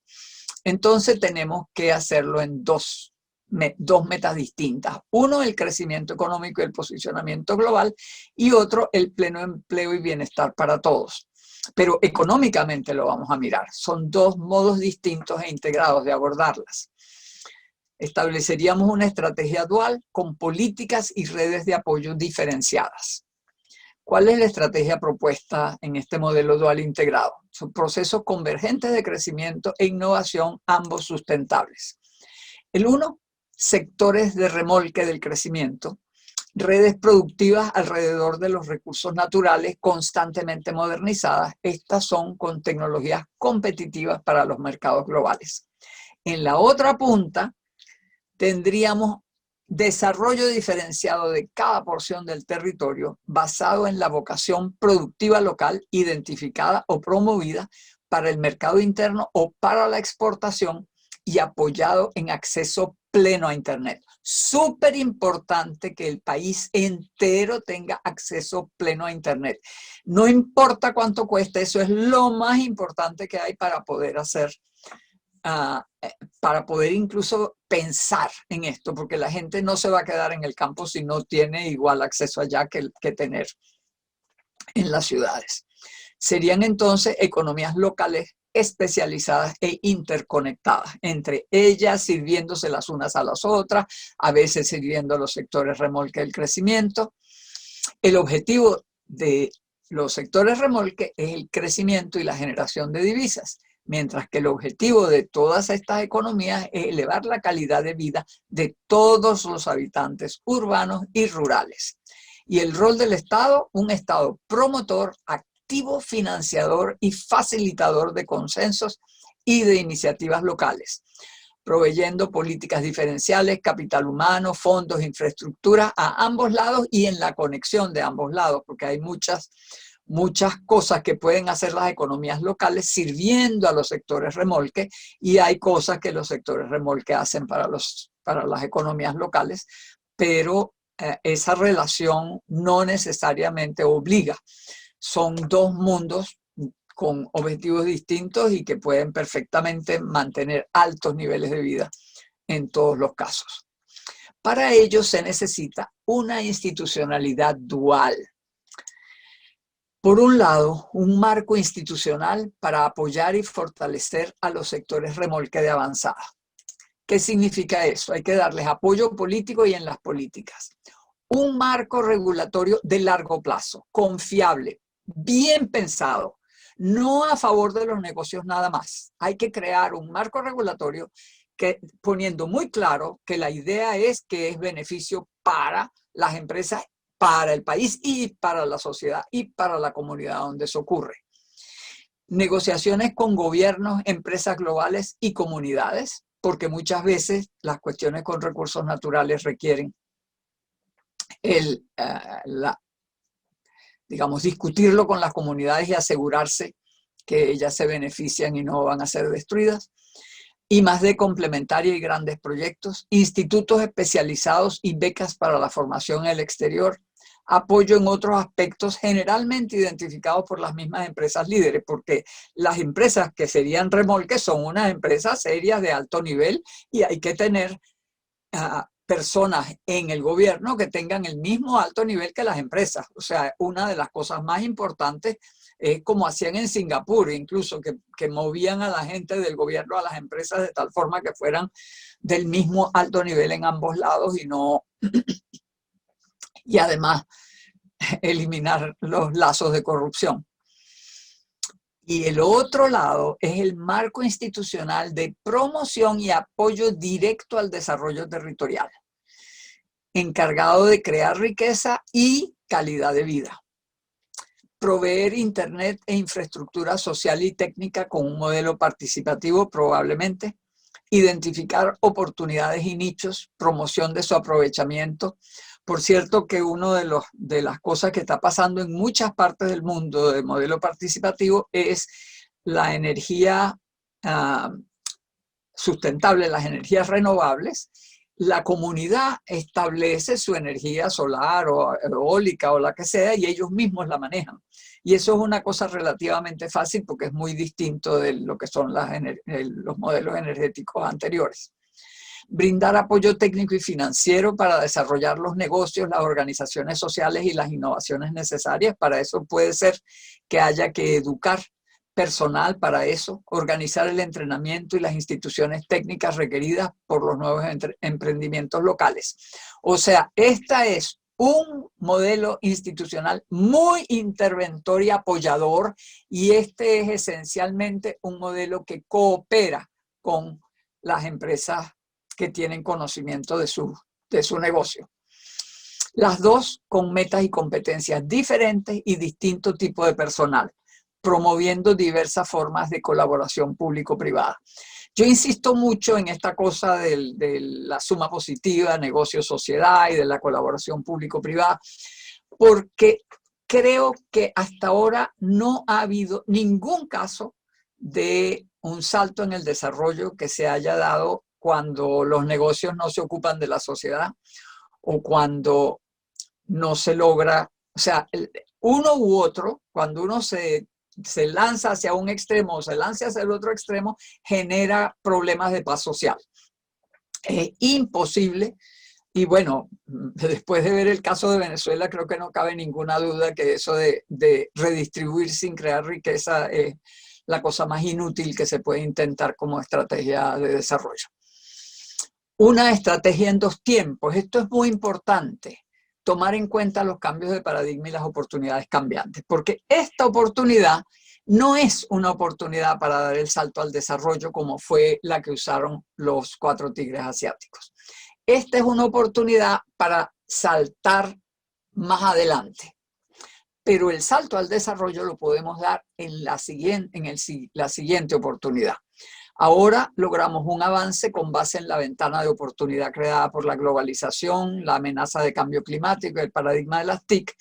Entonces tenemos que hacerlo en dos metas distintas. Uno, el crecimiento económico y el posicionamiento global, y otro, el pleno empleo y bienestar para todos. Pero económicamente lo vamos a mirar. Son dos modos distintos e integrados de abordarlas. Estableceríamos una estrategia dual con políticas y redes de apoyo diferenciadas. ¿Cuál es la estrategia propuesta en este modelo dual integrado? Son procesos convergentes de crecimiento e innovación, ambos sustentables. El uno, sectores de remolque del crecimiento, redes productivas alrededor de los recursos naturales constantemente modernizadas. Estas son con tecnologías competitivas para los mercados globales. En la otra punta tendríamos desarrollo diferenciado de cada porción del territorio basado en la vocación productiva local identificada o promovida para el mercado interno o para la exportación y apoyado en acceso pleno a Internet. Súper importante que el país entero tenga acceso pleno a Internet. No importa cuánto cueste, eso es lo más importante que hay para poder hacer, para poder incluso pensar en esto, porque la gente no se va a quedar en el campo si no tiene igual acceso allá que tener en las ciudades. Serían entonces economías locales especializadas e interconectadas, entre ellas sirviéndose las unas a las otras, a veces sirviendo a los sectores remolque del crecimiento. El objetivo de los sectores remolque es el crecimiento y la generación de divisas, mientras que el objetivo de todas estas economías es elevar la calidad de vida de todos los habitantes urbanos y rurales. Y el rol del Estado, un Estado promotor, activo, financiador y facilitador de consensos y de iniciativas locales, proveyendo políticas diferenciales, capital humano, fondos, infraestructura a ambos lados y en la conexión de ambos lados, porque hay muchas cosas que pueden hacer las economías locales sirviendo a los sectores remolque y hay cosas que los sectores remolque hacen para las economías locales, pero esa relación no necesariamente obliga. Son dos mundos con objetivos distintos y que pueden perfectamente mantener altos niveles de vida en todos los casos. Para ello se necesita una institucionalidad dual. Por un lado, un marco institucional para apoyar y fortalecer a los sectores remolque de avanzada. ¿Qué significa eso? Hay que darles apoyo político y en las políticas. Un marco regulatorio de largo plazo, confiable, bien pensado, no a favor de los negocios nada más. Hay que crear un marco regulatorio que, poniendo muy claro que la idea es que es beneficio para las empresas, para el país y para la sociedad y para la comunidad donde eso ocurre. Negociaciones con gobiernos, empresas globales y comunidades, porque muchas veces las cuestiones con recursos naturales requieren discutirlo con las comunidades y asegurarse que ellas se benefician y no van a ser destruidas. Y más de complementaria y grandes proyectos, institutos especializados y becas para la formación en el exterior, apoyo en otros aspectos generalmente identificados por las mismas empresas líderes, porque las empresas que serían remolques son unas empresas serias de alto nivel y hay que tener personas en el gobierno que tengan el mismo alto nivel que las empresas. O sea, una de las cosas más importantes es como hacían en Singapur, incluso que movían a la gente del gobierno a las empresas de tal forma que fueran del mismo alto nivel en ambos lados y además eliminar los lazos de corrupción. Y el otro lado es el marco institucional de promoción y apoyo directo al desarrollo territorial, encargado de crear riqueza y calidad de vida. Proveer Internet e infraestructura social y técnica con un modelo participativo probablemente, identificar oportunidades y nichos, promoción de su aprovechamiento. Por cierto que una de las cosas que está pasando en muchas partes del mundo de modelo participativo es la energía sustentable, las energías renovables. La comunidad establece su energía solar o eólica o la que sea y ellos mismos la manejan. Y eso es una cosa relativamente fácil porque es muy distinto de lo que son los modelos energéticos anteriores. Brindar apoyo técnico y financiero para desarrollar los negocios, las organizaciones sociales y las innovaciones necesarias. Para eso puede ser que haya que educar personal para eso, organizar el entrenamiento y las instituciones técnicas requeridas por los nuevos emprendimientos locales. O sea, esta es un modelo institucional muy interventor y apoyador y este es esencialmente un modelo que coopera con las empresas que tienen conocimiento de su negocio. Las dos con metas y competencias diferentes y distinto tipo de personal, promoviendo diversas formas de colaboración público-privada. Yo insisto mucho en esta cosa de la suma positiva, negocio-sociedad y de la colaboración público-privada, porque creo que hasta ahora no ha habido ningún caso de un salto en el desarrollo que se haya dado cuando los negocios no se ocupan de la sociedad o cuando no se logra, o sea, uno u otro, cuando uno se lanza hacia un extremo o se lanza hacia el otro extremo, genera problemas de paz social. Es imposible. Y bueno, después de ver el caso de Venezuela, creo que no cabe ninguna duda que eso de redistribuir sin crear riqueza es la cosa más inútil que se puede intentar como estrategia de desarrollo. Una estrategia en dos tiempos. Esto es muy importante, tomar en cuenta los cambios de paradigma y las oportunidades cambiantes, porque esta oportunidad no es una oportunidad para dar el salto al desarrollo como fue la que usaron los 4 tigres asiáticos. Esta es una oportunidad para saltar más adelante, pero el salto al desarrollo lo podemos dar en la siguiente oportunidad. Ahora logramos un avance con base en la ventana de oportunidad creada por la globalización, la amenaza de cambio climático y el paradigma de las TIC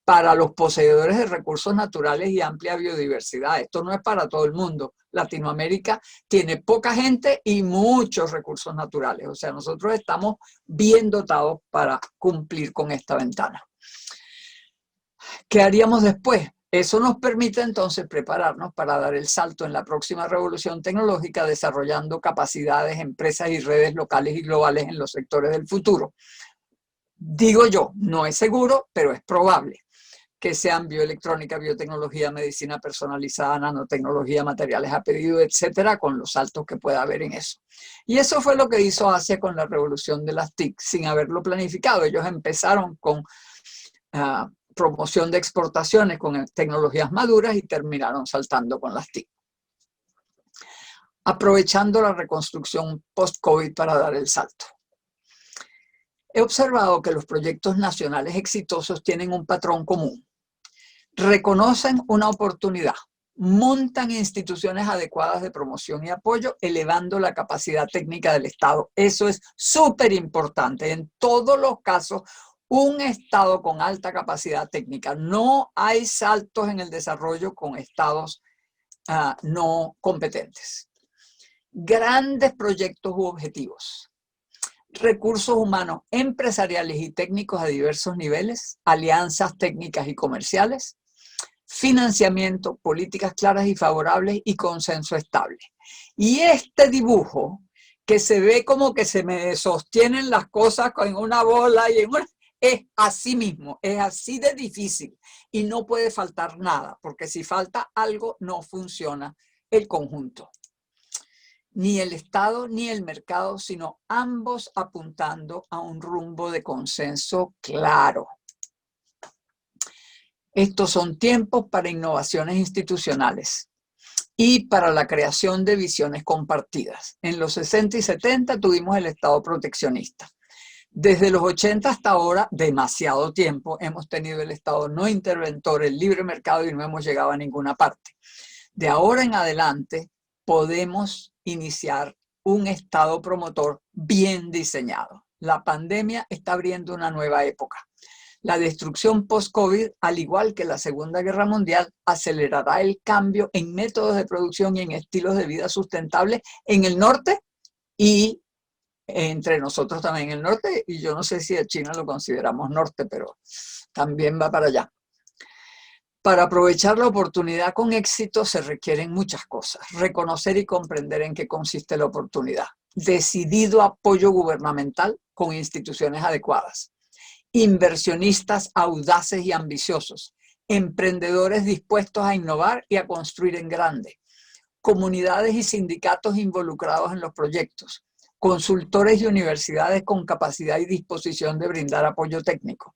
para los poseedores de recursos naturales y amplia biodiversidad. Esto no es para todo el mundo. Latinoamérica tiene poca gente y muchos recursos naturales. O sea, nosotros estamos bien dotados para cumplir con esta ventana. ¿Qué haríamos después? Eso nos permite entonces prepararnos para dar el salto en la próxima revolución tecnológica, desarrollando capacidades, empresas y redes locales y globales en los sectores del futuro. Digo yo, no es seguro, pero es probable que sean bioelectrónica, biotecnología, medicina personalizada, nanotecnología, materiales a pedido, etcétera, con los saltos que pueda haber en eso. Y eso fue lo que hizo Asia con la revolución de las TIC, sin haberlo planificado. Ellos empezaron con promoción de exportaciones con tecnologías maduras y terminaron saltando con las TIC. Aprovechando la reconstrucción post-COVID para dar el salto. He observado que los proyectos nacionales exitosos tienen un patrón común. Reconocen una oportunidad, montan instituciones adecuadas de promoción y apoyo, elevando la capacidad técnica del Estado. Eso es súper importante. En todos los casos, un Estado con alta capacidad técnica. No hay saltos en el desarrollo con Estados no competentes. Grandes proyectos u objetivos. Recursos humanos empresariales y técnicos a diversos niveles, alianzas técnicas y comerciales, financiamiento, políticas claras y favorables y consenso estable. Y este dibujo, que se ve como que se me sostienen las cosas en una bola y en una... Es así mismo, es así de difícil y no puede faltar nada, porque si falta algo no funciona el conjunto. Ni el Estado ni el mercado, sino ambos apuntando a un rumbo de consenso claro. Estos son tiempos para innovaciones institucionales y para la creación de visiones compartidas. En los 60 y 70 tuvimos el Estado proteccionista. Desde los 80 hasta ahora, demasiado tiempo, hemos tenido el Estado no interventor, el libre mercado y no hemos llegado a ninguna parte. De ahora en adelante podemos iniciar un Estado promotor bien diseñado. La pandemia está abriendo una nueva época. La destrucción post-COVID, al igual que la Segunda Guerra Mundial, acelerará el cambio en métodos de producción y en estilos de vida sustentables en el norte y entre nosotros también en el norte, y yo no sé si a China lo consideramos norte, pero también va para allá. Para aprovechar la oportunidad con éxito se requieren muchas cosas. Reconocer y comprender en qué consiste la oportunidad. Decidido apoyo gubernamental con instituciones adecuadas. Inversionistas audaces y ambiciosos. Emprendedores dispuestos a innovar y a construir en grande. Comunidades y sindicatos involucrados en los proyectos. Consultores y universidades con capacidad y disposición de brindar apoyo técnico.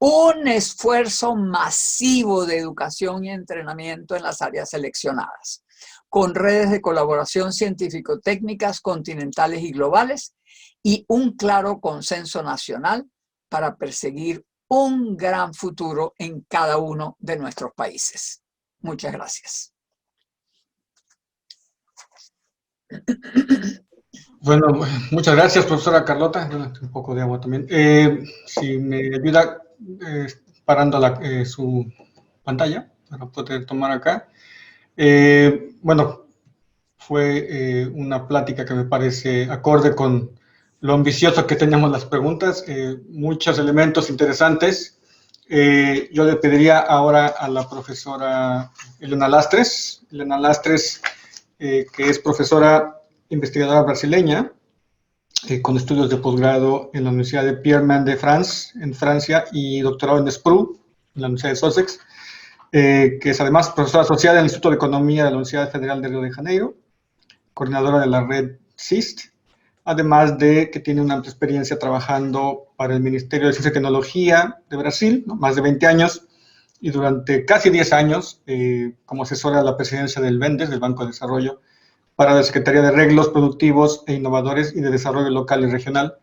Un esfuerzo masivo de educación y entrenamiento en las áreas seleccionadas, con redes de colaboración científico-técnicas continentales y globales y un claro consenso nacional para perseguir un gran futuro en cada uno de nuestros países. Muchas gracias. Bueno, muchas gracias, profesora Carlota. Un poco de agua también. Si me ayuda parando su pantalla para poder tomar acá. Bueno, fue una plática que me parece acorde con lo ambicioso que teníamos las preguntas, muchos elementos interesantes. Yo le pediría ahora a la profesora Elena Lastres. Elena Lastres, que es profesora investigadora brasileña, con estudios de posgrado en la Universidad de Pierre de France, en Francia, y doctorado en SPRU, en la Universidad de Sussex, que es además profesora asociada en el Instituto de Economía de la Universidad Federal de Río de Janeiro, coordinadora de la red CIST, además de que tiene una amplia experiencia trabajando para el Ministerio de Ciencia y Tecnología de Brasil, ¿no? Más de 20 años, y durante casi 10 años como asesora de la presidencia del BENDES, del Banco de Desarrollo, para la Secretaría de Arreglos Productivos e Innovadores y de Desarrollo Local y Regional,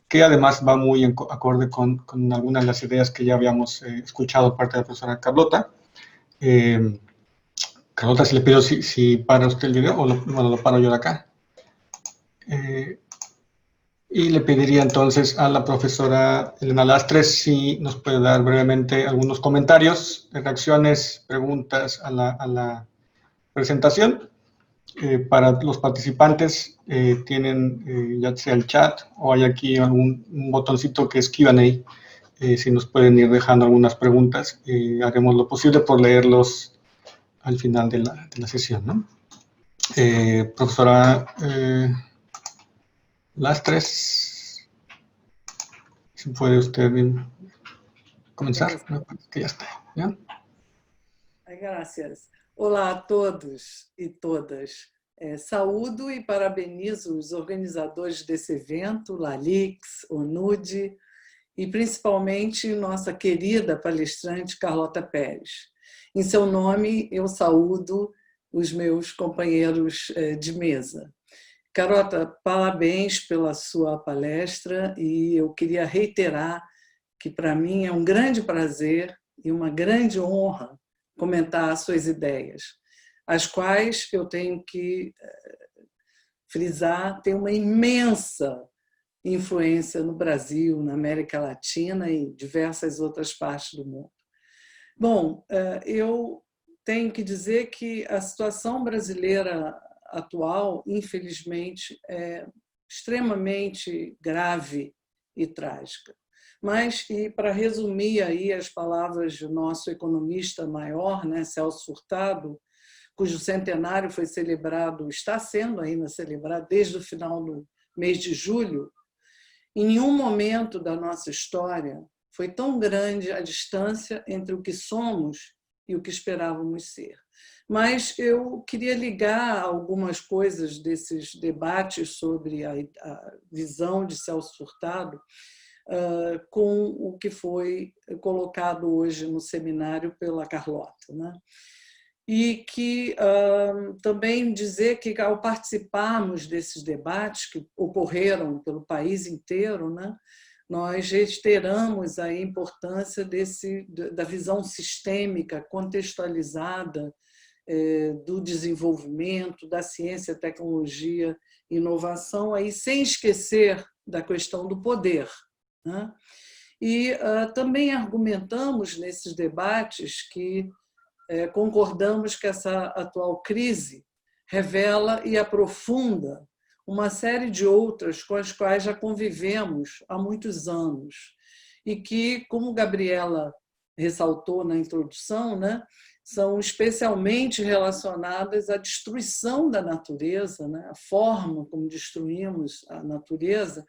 que además va muy en acorde con algunas de las ideas que ya habíamos escuchado por parte de la profesora Carlota. Carlota, si le pido si para usted el video, o lo paro yo de acá. Y le pediría entonces a la profesora Elena Lastres si nos puede dar brevemente algunos comentarios, reacciones, preguntas a la presentación. Para los participantes tienen ya sea el chat o hay aquí un botoncito que es Q&A. Si nos pueden ir dejando algunas preguntas, haremos lo posible por leerlos al final de la sesión, ¿no? Profesora Lastres, si puede usted comenzar, que ya está, ¿ya? Gracias. Olá a todos e todas. Saúdo e parabenizo os organizadores desse evento, LALIX, ONUD, e principalmente nossa querida palestrante Carlota Pérez. Em seu nome, eu saúdo os meus companheiros de mesa. Carlota, parabéns pela sua palestra e eu queria reiterar que para mim é um grande prazer e uma grande honra comentar as suas ideias, as quais eu tenho que frisar, tem uma imensa influência no Brasil, na América Latina e diversas outras partes do mundo. Bom, eu tenho que dizer que a situação brasileira atual, infelizmente, é extremamente grave e trágica. Mas, e para resumir aí as palavras do nosso economista maior, né, Celso Furtado, cujo centenário foi celebrado, está sendo ainda celebrado desde o final do mês de julho, em nenhum momento da nossa história foi tão grande a distância entre o que somos e o que esperávamos ser. Mas eu queria ligar algumas coisas desses debates sobre a visão de Celso Furtado com o que foi colocado hoje no seminário pela Carlota, né? E que também dizer que ao participarmos desses debates que ocorreram pelo país inteiro, né, nós reiteramos a importância da visão sistêmica, contextualizada do desenvolvimento, da ciência, tecnologia, inovação, aí sem esquecer da questão do poder, né? E também argumentamos nesses debates que concordamos que essa atual crise revela e aprofunda uma série de outras com as quais já convivemos há muitos anos e que, como Gabriela ressaltou na introdução, né, são especialmente relacionadas à destruição da natureza, né, a forma como destruímos a natureza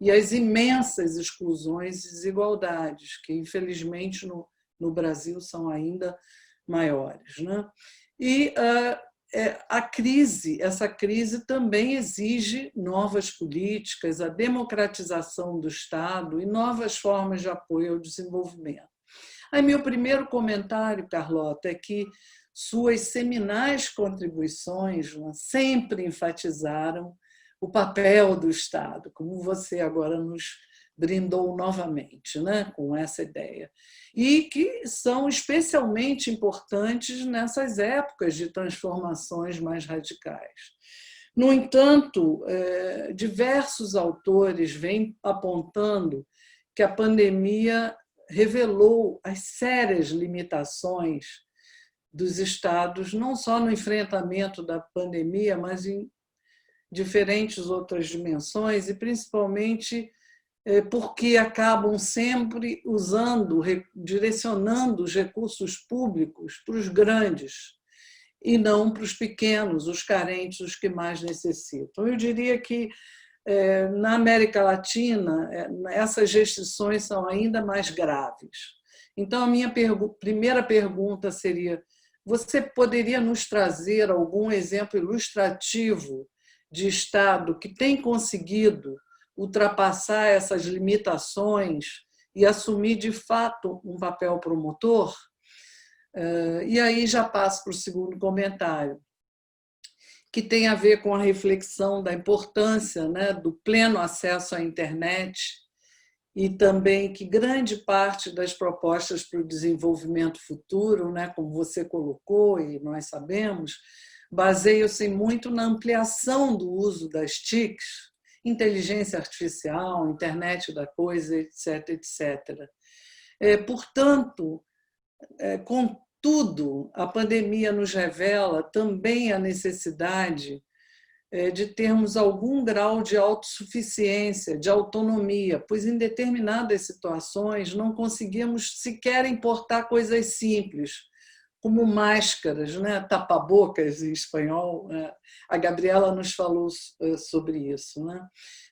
e as imensas exclusões e desigualdades, que infelizmente no Brasil são ainda maiores, né? E essa crise também exige novas políticas, a democratização do Estado e novas formas de apoio ao desenvolvimento. Aí, meu primeiro comentário, Carlota, é que suas seminais contribuições sempre enfatizaram o papel do Estado, como você agora nos brindou novamente, né, com essa ideia. E que são especialmente importantes nessas épocas de transformações mais radicais. No entanto, diversos autores vêm apontando que a pandemia revelou as sérias limitações dos estados, não só no enfrentamento da pandemia, mas em diferentes outras dimensões, e principalmente porque acabam sempre direcionando os recursos públicos para os grandes e não para os pequenos, os carentes, os que mais necessitam. Eu diria que na América Latina essas restrições são ainda mais graves. Então, a minha primeira pergunta seria: você poderia nos trazer algum exemplo ilustrativo de Estado que tem conseguido ultrapassar essas limitações e assumir, de fato, um papel promotor? E aí já passo para o segundo comentário, que tem a ver com a reflexão da importância, né, do pleno acesso à internet, e também que grande parte das propostas para o desenvolvimento futuro, né, como você colocou e nós sabemos, baseiam-se muito na ampliação do uso das TICs, inteligência artificial, internet da coisa, etc., etc. Portanto, contudo, a pandemia nos revela também a necessidade de termos algum grau de autossuficiência, de autonomia, pois em determinadas situações não conseguimos sequer importar coisas simples, como máscaras, né? Tapa-bocas em espanhol. A Gabriela nos falou sobre isso, né?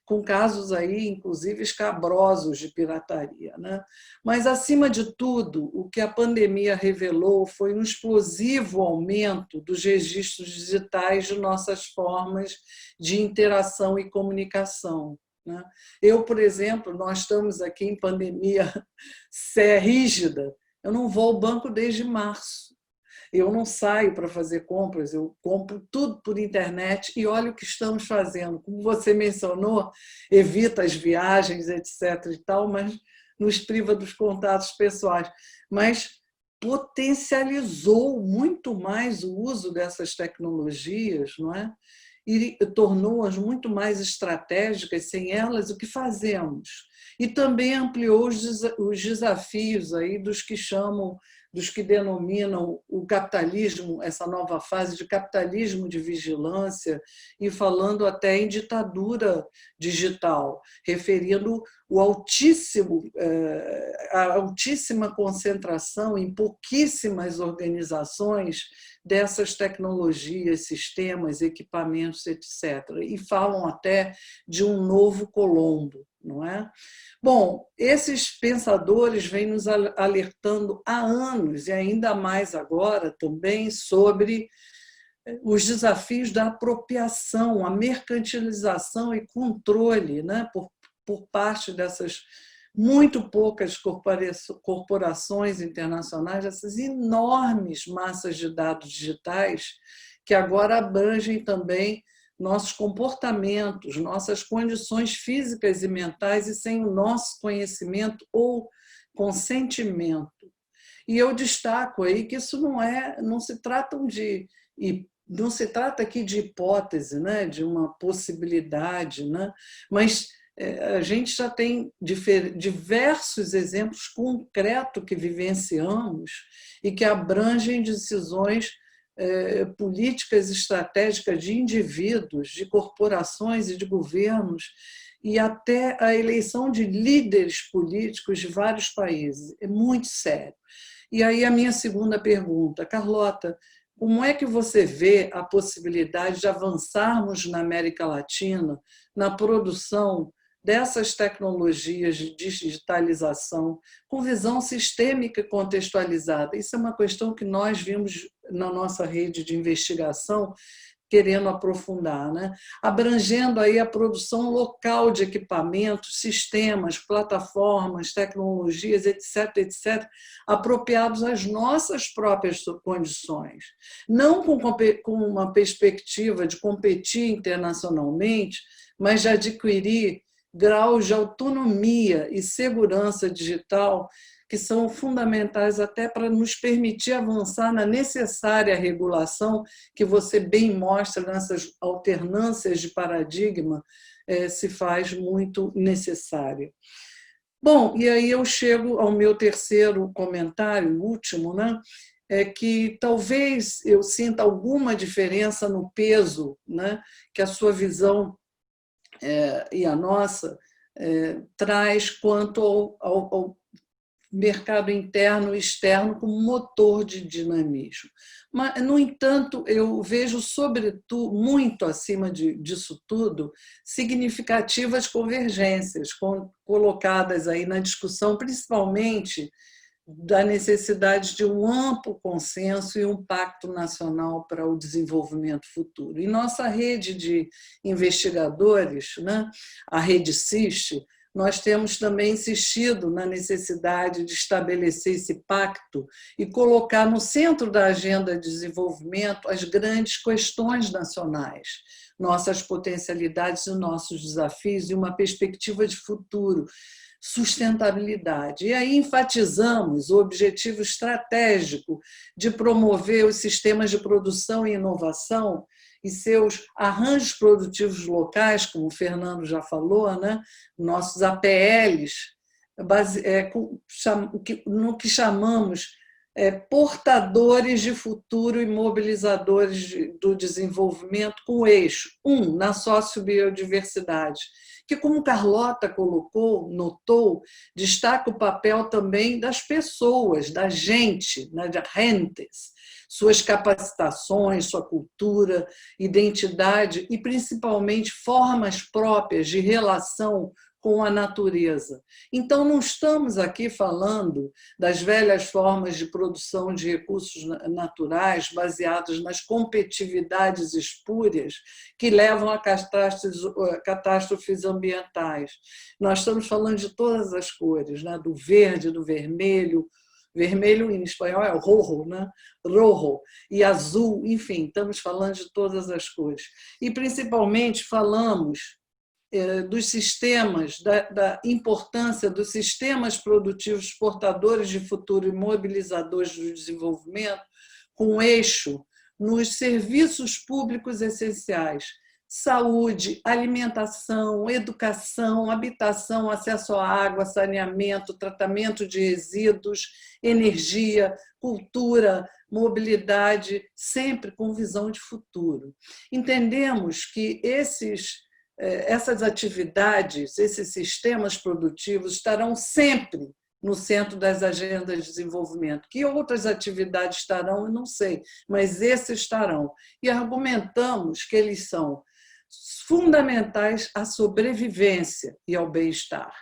Com casos aí, inclusive, escabrosos de pirataria, né? Mas, acima de tudo, o que a pandemia revelou foi um explosivo aumento dos registros digitais de nossas formas de interação e comunicação, né? Eu, por exemplo, nós estamos aqui em pandemia rígida, eu não vou ao banco desde março. Eu não saio para fazer compras, eu compro tudo por internet e olha o que estamos fazendo. Como você mencionou, evita as viagens, etc. e tal, mas nos priva dos contatos pessoais. Mas potencializou muito mais o uso dessas tecnologias, não é? E tornou-as muito mais estratégicas. Sem elas, o que fazemos? E também ampliou os desafios aí dos que denominam o capitalismo, essa nova fase de capitalismo de vigilância, e falando até em ditadura digital, referindo a altíssima concentração em pouquíssimas organizações dessas tecnologias, sistemas, equipamentos, etc. E falam até de um novo Colombo, não é? Bom, esses pensadores vêm nos alertando há anos, e ainda mais agora também, sobre os desafios da apropriação, a mercantilização e controle, né, por parte dessas muito poucas corporações internacionais, essas enormes massas de dados digitais que agora abrangem também nossos comportamentos, nossas condições físicas e mentais, e sem o nosso conhecimento ou consentimento. E eu destaco aí que isso não se trata aqui de hipótese, né, de uma possibilidade, né, mas a gente já tem diversos exemplos concretos que vivenciamos e que abrangem decisões políticas estratégicas de indivíduos, de corporações e de governos, e até a eleição de líderes políticos de vários países. É muito sério. E aí a minha segunda pergunta: Carlota, como é que você vê a possibilidade de avançarmos na América Latina na produção dessas tecnologias de digitalização com visão sistêmica e contextualizada? Isso é uma questão que nós vimos na nossa rede de investigação, querendo aprofundar, né? Abrangendo aí a produção local de equipamentos, sistemas, plataformas, tecnologias, etc., etc., apropriados às nossas próprias condições. Não com uma perspectiva de competir internacionalmente, mas de adquirir graus de autonomia e segurança digital que são fundamentais até para nos permitir avançar na necessária regulação que você bem mostra nessas alternâncias de paradigma, se faz muito necessária. Bom, e aí eu chego ao meu terceiro comentário, último, né? É que talvez eu sinta alguma diferença no peso, né, que a sua visão e a nossa traz quanto ao mercado interno e externo como motor de dinamismo. Mas, no entanto, eu vejo, sobretudo, muito acima disso tudo, significativas convergências colocadas aí na discussão, principalmente da necessidade de um amplo consenso e um pacto nacional para o desenvolvimento futuro. E nossa rede de investigadores, né, a Rede CIST, nós temos também insistido na necessidade de estabelecer esse pacto e colocar no centro da agenda de desenvolvimento as grandes questões nacionais, nossas potencialidades e nossos desafios e uma perspectiva de futuro, sustentabilidade. E aí enfatizamos o objetivo estratégico de promover os sistemas de produção e inovação e seus arranjos produtivos locais, como o Fernando já falou, né? Nossos APLs, no que chamamos portadores de futuro e mobilizadores do desenvolvimento com eixo. Na sociobiodiversidade, que, como Carlota notou, destaca o papel também das pessoas, da gente, né, de gentes, suas capacitações, sua cultura, identidade e, principalmente, formas próprias de relação com a natureza. Então, não estamos aqui falando das velhas formas de produção de recursos naturais baseadas nas competitividades espúrias que levam a catástrofes ambientais. Nós estamos falando de todas as cores, né? Do verde, do vermelho. Vermelho em espanhol é rojo, né? Rojo, e azul, enfim, estamos falando de todas as cores. E, principalmente, falamos dos sistemas, da importância dos sistemas produtivos portadores de futuro e mobilizadores do desenvolvimento, com eixo nos serviços públicos essenciais: saúde, alimentação, educação, habitação, acesso à água, saneamento, tratamento de resíduos, energia, cultura, mobilidade, sempre com visão de futuro. Entendemos que essas atividades, esses sistemas produtivos estarão sempre no centro das agendas de desenvolvimento. Que outras atividades estarão, eu não sei, mas esses estarão. E argumentamos que eles são fundamentais à sobrevivência e ao bem-estar,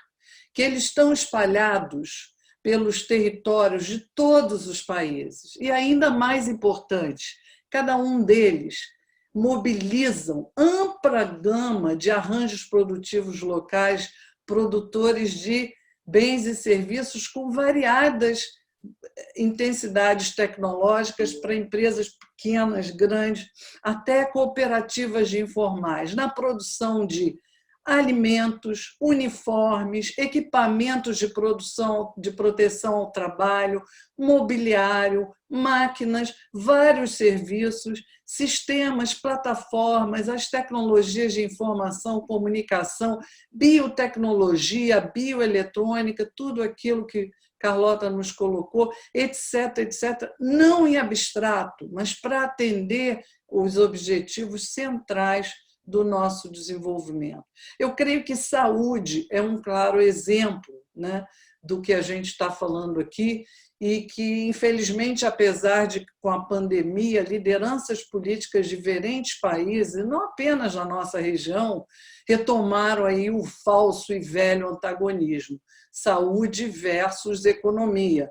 que eles estão espalhados pelos territórios de todos os países. E, ainda mais importante, cada um deles mobilizam ampla gama de arranjos produtivos locais, produtores de bens e serviços com variadas intensidades tecnológicas para empresas pequenas, grandes, até cooperativas de informais, na produção de alimentos, uniformes, equipamentos de produção, de proteção ao trabalho, mobiliário, máquinas, vários serviços, sistemas, plataformas, as tecnologias de informação, comunicação, biotecnologia, bioeletrônica, tudo aquilo que Carlota nos colocou, etc., etc., não em abstrato, mas para atender os objetivos centrais do nosso desenvolvimento. Eu creio que saúde é um claro exemplo, né, do que a gente está falando aqui e que, infelizmente, apesar de, com a pandemia, lideranças políticas de diferentes países, não apenas na nossa região, retomaram aí o falso e velho antagonismo, saúde versus economia.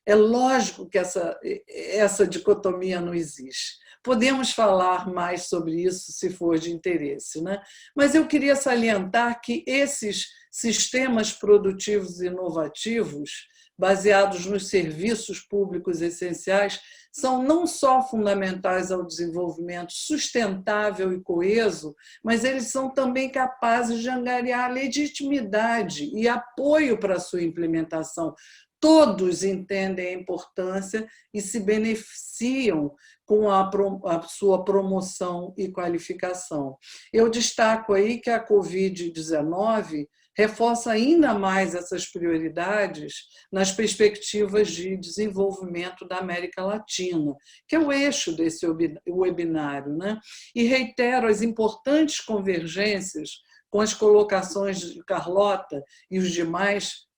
É lógico que essa dicotomia não existe. Podemos falar mais sobre isso se for de interesse, né? Mas eu queria salientar que esses sistemas produtivos inovativos baseados nos serviços públicos essenciais são não só fundamentais ao desenvolvimento sustentável e coeso, mas eles são também capazes de angariar legitimidade e apoio para a sua implementação. Todos entendem a importância e se beneficiam com a sua promoção e qualificação. Eu destaco aí que a Covid-19 reforça ainda mais essas prioridades nas perspectivas de desenvolvimento da América Latina, que é o eixo desse webinário, né? E reitero as importantes convergências com as colocações de Carlota e os demais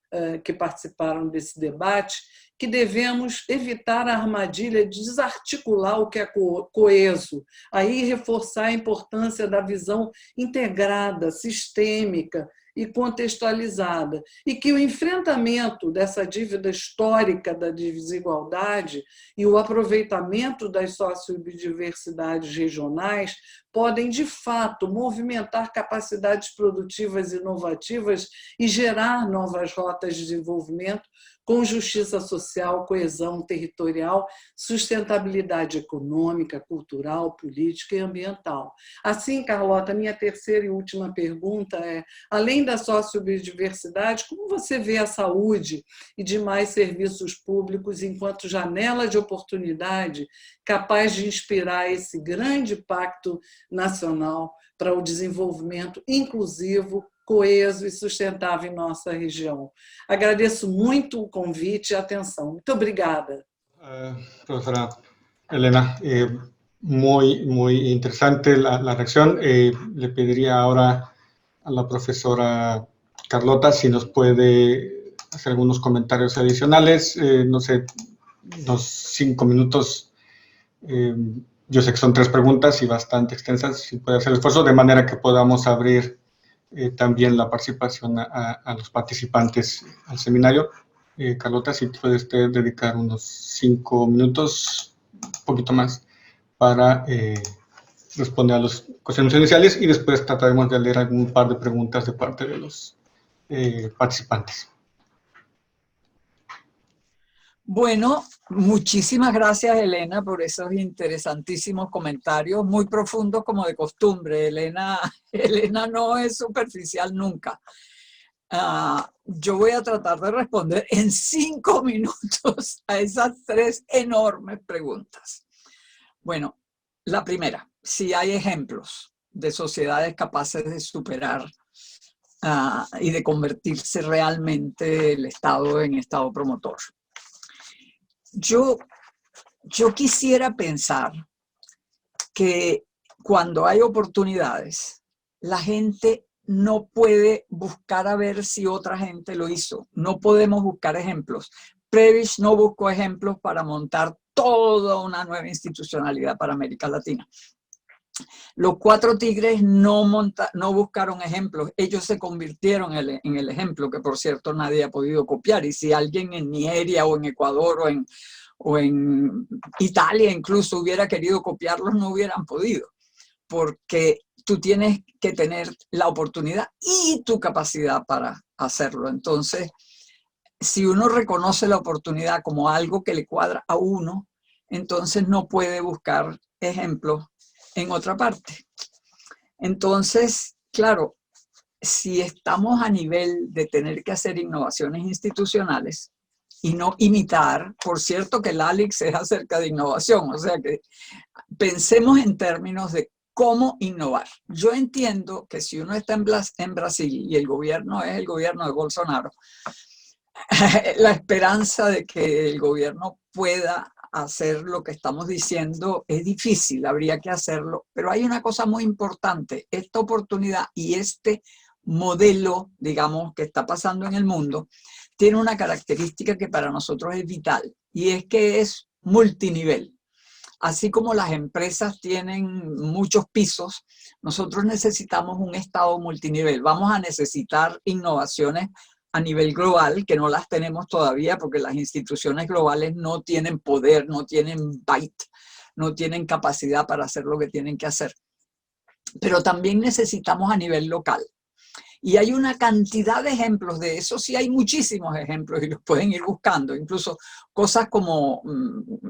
que participaram desse debate, que devemos evitar a armadilha de desarticular o que é coeso, aí reforçar a importância da visão integrada, sistêmica e contextualizada, e que o enfrentamento dessa dívida histórica da desigualdade e o aproveitamento das sociobiodiversidades regionais podem, de fato, movimentar capacidades produtivas inovativas e gerar novas rotas de desenvolvimento com justiça social, coesão territorial, sustentabilidade econômica, cultural, política e ambiental. Assim, Carlota, minha terceira e última pergunta é, além da sociobiodiversidade, como você vê a saúde e demais serviços públicos enquanto janela de oportunidade capaz de inspirar esse grande pacto nacional para o desenvolvimento inclusivo, coeso e sustentável em nossa região? Agradeço muito o convite e a atenção. Muito obrigada. Profesora Elena, muy interesante la reacción. Le pediría ahora a la profesora Carlota si nos puede hacer algunos comentarios adicionales, no sé, unos 5 minutos. Yo sé que son 3 preguntas y bastante extensas, si puede hacer el esfuerzo, de manera que podamos abrir también la participación a los participantes al seminario. Carlota, si puedes dedicar unos 5 minutos, un poquito más, para responder a las cuestiones iniciales y después trataremos de leer algún par de preguntas de parte de los participantes. Bueno, muchísimas gracias, Elena, por esos interesantísimos comentarios, muy profundos como de costumbre. Elena no es superficial nunca. Yo voy a tratar de responder en 5 minutos a esas 3 enormes preguntas. Bueno, la primera, si hay ejemplos de sociedades capaces de superar y de convertirse realmente el Estado en Estado promotor. Yo quisiera pensar que cuando hay oportunidades, la gente no puede buscar a ver si otra gente lo hizo. No podemos buscar ejemplos. Prebisch no buscó ejemplos para montar toda una nueva institucionalidad para América Latina. Los 4 tigres no buscaron ejemplos, ellos se convirtieron en el ejemplo, que por cierto nadie ha podido copiar, y si alguien en Nigeria o en Ecuador o en Italia incluso hubiera querido copiarlos, no hubieran podido, porque tú tienes que tener la oportunidad y tu capacidad para hacerlo. Entonces, si uno reconoce la oportunidad como algo que le cuadra a uno, entonces no puede buscar ejemplos en otra parte. Entonces, claro, si estamos a nivel de tener que hacer innovaciones institucionales y no imitar, por cierto que el ALICS es acerca de innovación, o sea que pensemos en términos de cómo innovar. Yo entiendo que si uno está en Brasil y el gobierno es el gobierno de Bolsonaro, la esperanza de que el gobierno pueda hacer lo que estamos diciendo es difícil, habría que hacerlo, pero hay una cosa muy importante, esta oportunidad y este modelo, digamos, que está pasando en el mundo, tiene una característica que para nosotros es vital, y es que es multinivel. Así como las empresas tienen muchos pisos, nosotros necesitamos un Estado multinivel. Vamos a necesitar innovaciones a nivel global, que no las tenemos todavía porque las instituciones globales no tienen poder, no tienen bite, no tienen capacidad para hacer lo que tienen que hacer. Pero también necesitamos a nivel local. Y hay una cantidad de ejemplos de eso, sí hay muchísimos ejemplos y los pueden ir buscando, incluso cosas como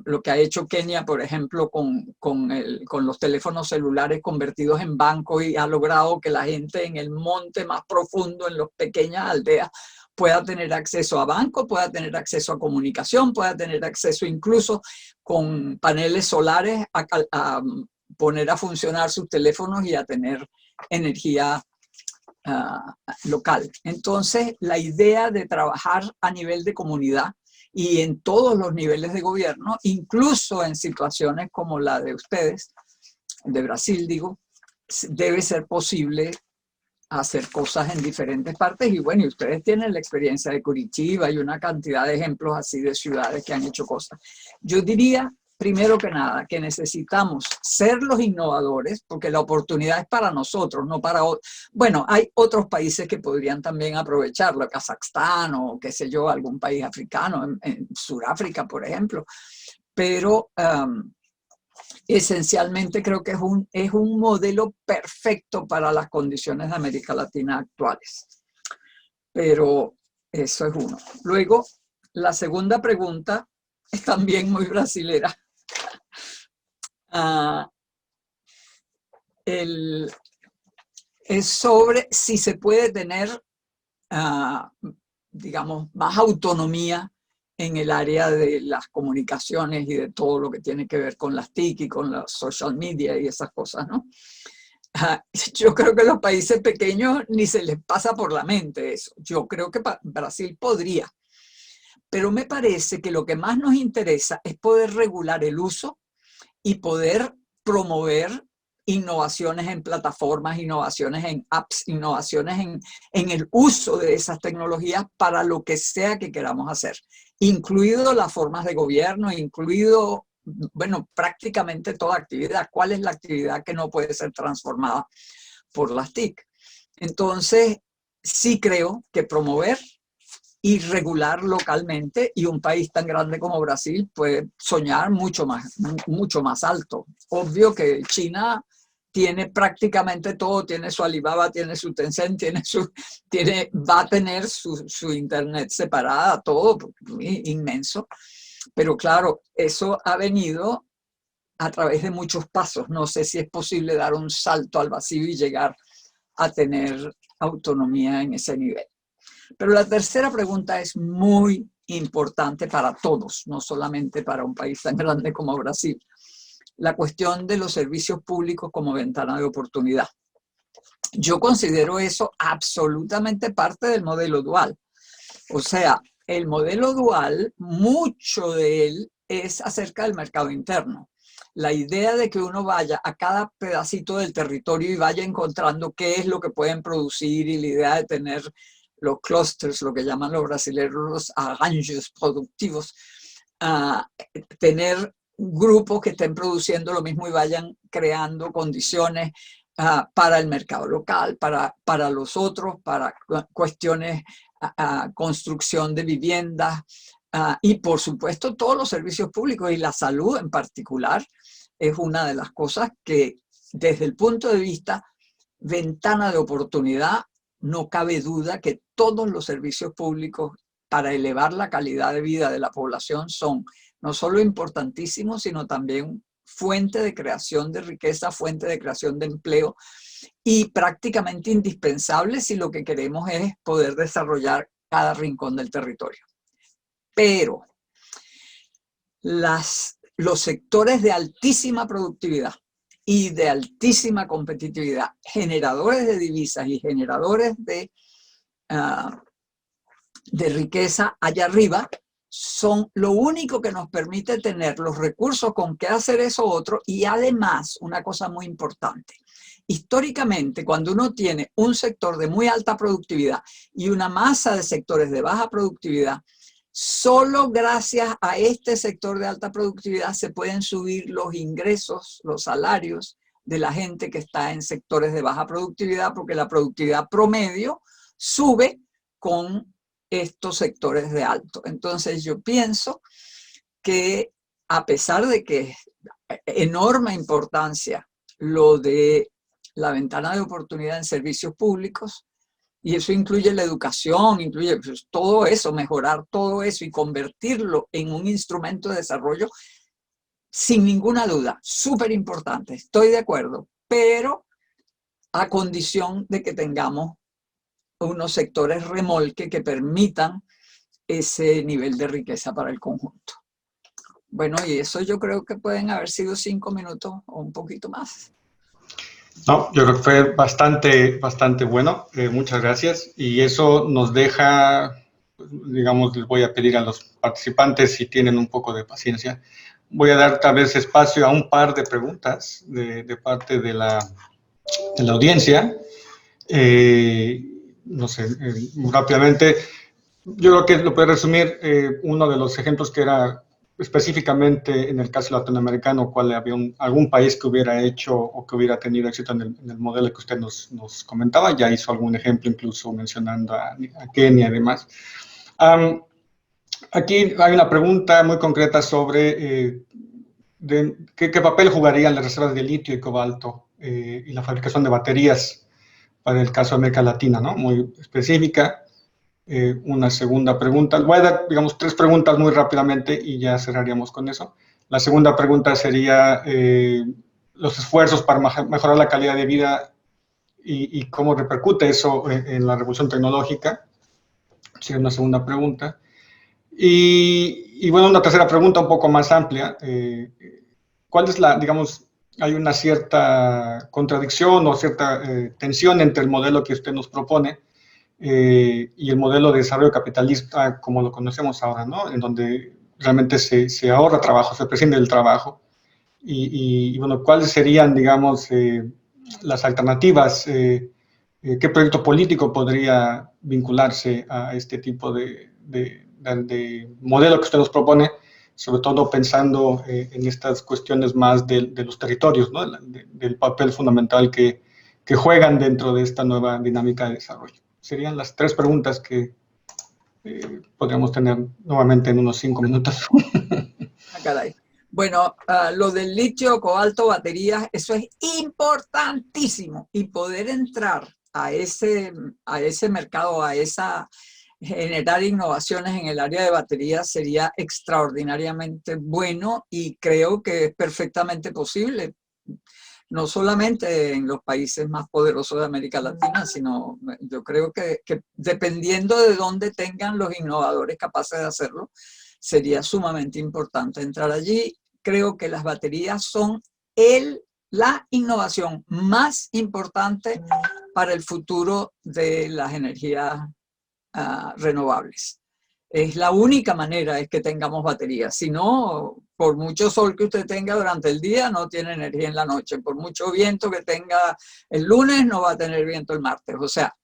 lo que ha hecho Kenia, por ejemplo, con los teléfonos celulares convertidos en banco y ha logrado que la gente en el monte más profundo, en las pequeñas aldeas, pueda tener acceso a banco, pueda tener acceso a comunicación, pueda tener acceso incluso con paneles solares a poner a funcionar sus teléfonos y a tener energía local. Entonces, la idea de trabajar a nivel de comunidad y en todos los niveles de gobierno, incluso en situaciones como la de ustedes, de Brasil, digo, debe ser posible hacer cosas en diferentes partes. Y bueno, y ustedes tienen la experiencia de Curitiba y una cantidad de ejemplos así de ciudades que han hecho cosas. Yo diría, primero que nada, que necesitamos ser los innovadores, porque la oportunidad es para nosotros, no para otros. Bueno, hay otros países que podrían también aprovecharlo, Kazajstán o qué sé yo, algún país africano, en Sudáfrica, por ejemplo. Pero esencialmente creo que es un modelo perfecto para las condiciones de América Latina actuales. Pero eso es uno. Luego, la segunda pregunta es también muy brasilera. Es sobre si se puede tener, digamos, más autonomía en el área de las comunicaciones y de todo lo que tiene que ver con las TIC y con las social media y esas cosas, ¿no? Yo creo que los países pequeños ni se les pasa por la mente eso. Yo creo que Brasil podría. Pero me parece que lo que más nos interesa es poder regular el uso y poder promover innovaciones en plataformas, innovaciones en apps, innovaciones en el uso de esas tecnologías para lo que sea que queramos hacer, incluido las formas de gobierno, incluido, bueno, prácticamente toda actividad. ¿Cuál es la actividad que no puede ser transformada por las TIC? Entonces, sí creo que promover y regular localmente, y un país tan grande como Brasil puede soñar mucho más alto. Obvio que China tiene prácticamente todo, tiene su Alibaba, tiene su Tencent, va a tener su internet separada, todo inmenso, pero claro, eso ha venido a través de muchos pasos. No sé si es posible dar un salto al vacío y llegar a tener autonomía en ese nivel. Pero la tercera pregunta es muy importante para todos, no solamente para un país tan grande como Brasil. La cuestión de los servicios públicos como ventana de oportunidad. Yo considero eso absolutamente parte del modelo dual. O sea, el modelo dual, mucho de él es acerca del mercado interno. La idea de que uno vaya a cada pedacito del territorio y vaya encontrando qué es lo que pueden producir, y la idea de tener los clusters, lo que llaman los brasileños los arranjos productivos, tener grupos que estén produciendo lo mismo y vayan creando condiciones para el mercado local, para los otros, para cuestiones, construcción de viviendas y por supuesto todos los servicios públicos, y la salud en particular es una de las cosas que desde el punto de vista ventana de oportunidad, no cabe duda que todos los servicios públicos para elevar la calidad de vida de la población son no solo importantísimos, sino también fuente de creación de riqueza, fuente de creación de empleo y prácticamente indispensables si lo que queremos es poder desarrollar cada rincón del territorio. Pero los sectores de altísima productividad y de altísima competitividad, generadores de divisas y generadores de riqueza allá arriba, son lo único que nos permite tener los recursos con que hacer eso otro. Y además, una cosa muy importante, históricamente, cuando uno tiene un sector de muy alta productividad y una masa de sectores de baja productividad, solo gracias a este sector de alta productividad se pueden subir los ingresos, los salarios de la gente que está en sectores de baja productividad, porque la productividad promedio sube con estos sectores de alto. Entonces yo pienso que a pesar de que es enorme importancia lo de la ventana de oportunidad en servicios públicos, Y eso incluye la educación, incluye pues, todo eso, mejorar todo eso y convertirlo en un instrumento de desarrollo, sin ninguna duda, súper importante, estoy de acuerdo, pero a condición de que tengamos unos sectores remolque que permitan ese nivel de riqueza para el conjunto. Bueno, y eso yo creo que pueden haber sido 5 minutos o un poquito más. No, yo creo que fue bastante bueno. Muchas gracias. Y eso nos deja, digamos, les voy a pedir a los participantes si tienen un poco de paciencia. Voy a dar tal vez espacio a un par de preguntas de parte de la audiencia. No sé, rápidamente. Yo creo que lo puedo resumir, uno de los ejemplos que era específicamente en el caso latinoamericano, cuál había algún país que hubiera hecho o que hubiera tenido éxito en el modelo que usted nos comentaba, ya hizo algún ejemplo incluso mencionando a Kenia y demás. Aquí hay una pregunta muy concreta sobre ¿qué papel jugarían las reservas de litio y cobalto y la fabricación de baterías para el caso de América Latina, ¿no? Muy específica. Una segunda pregunta. Voy a dar, digamos, 3 preguntas muy rápidamente y ya cerraríamos con eso. La segunda pregunta sería los esfuerzos para mejorar la calidad de vida y cómo repercute eso en la revolución tecnológica. Sería una segunda pregunta. Y bueno, una tercera pregunta un poco más amplia. ¿Cuál es digamos, hay una cierta contradicción o cierta tensión entre el modelo que usted nos propone y el modelo de desarrollo capitalista como lo conocemos ahora, ¿no? En donde realmente se ahorra trabajo, se prescinde del trabajo. Y bueno, ¿cuáles serían, digamos, las alternativas? ¿Qué proyecto político podría vincularse a este tipo de modelo que usted nos propone? Sobre todo pensando en estas cuestiones más de los territorios, ¿no? Del papel fundamental que juegan dentro de esta nueva dinámica de desarrollo. Serían las 3 preguntas que podríamos tener nuevamente en unos 5 minutos. Caray. Bueno, lo del litio, cobalto, baterías, eso es importantísimo. Y poder entrar a ese mercado, generar innovaciones en el área de baterías sería extraordinariamente bueno y creo que es perfectamente posible. No solamente en los países más poderosos de América Latina, sino yo creo que dependiendo de dónde tengan los innovadores capaces de hacerlo, sería sumamente importante entrar allí. Creo que las baterías son la innovación más importante para el futuro de las energías renovables. Es la única manera es que tengamos baterías. Si no, por mucho sol que usted tenga durante el día, no tiene energía en la noche. Por mucho viento que tenga el lunes, no va a tener viento el martes. O sea,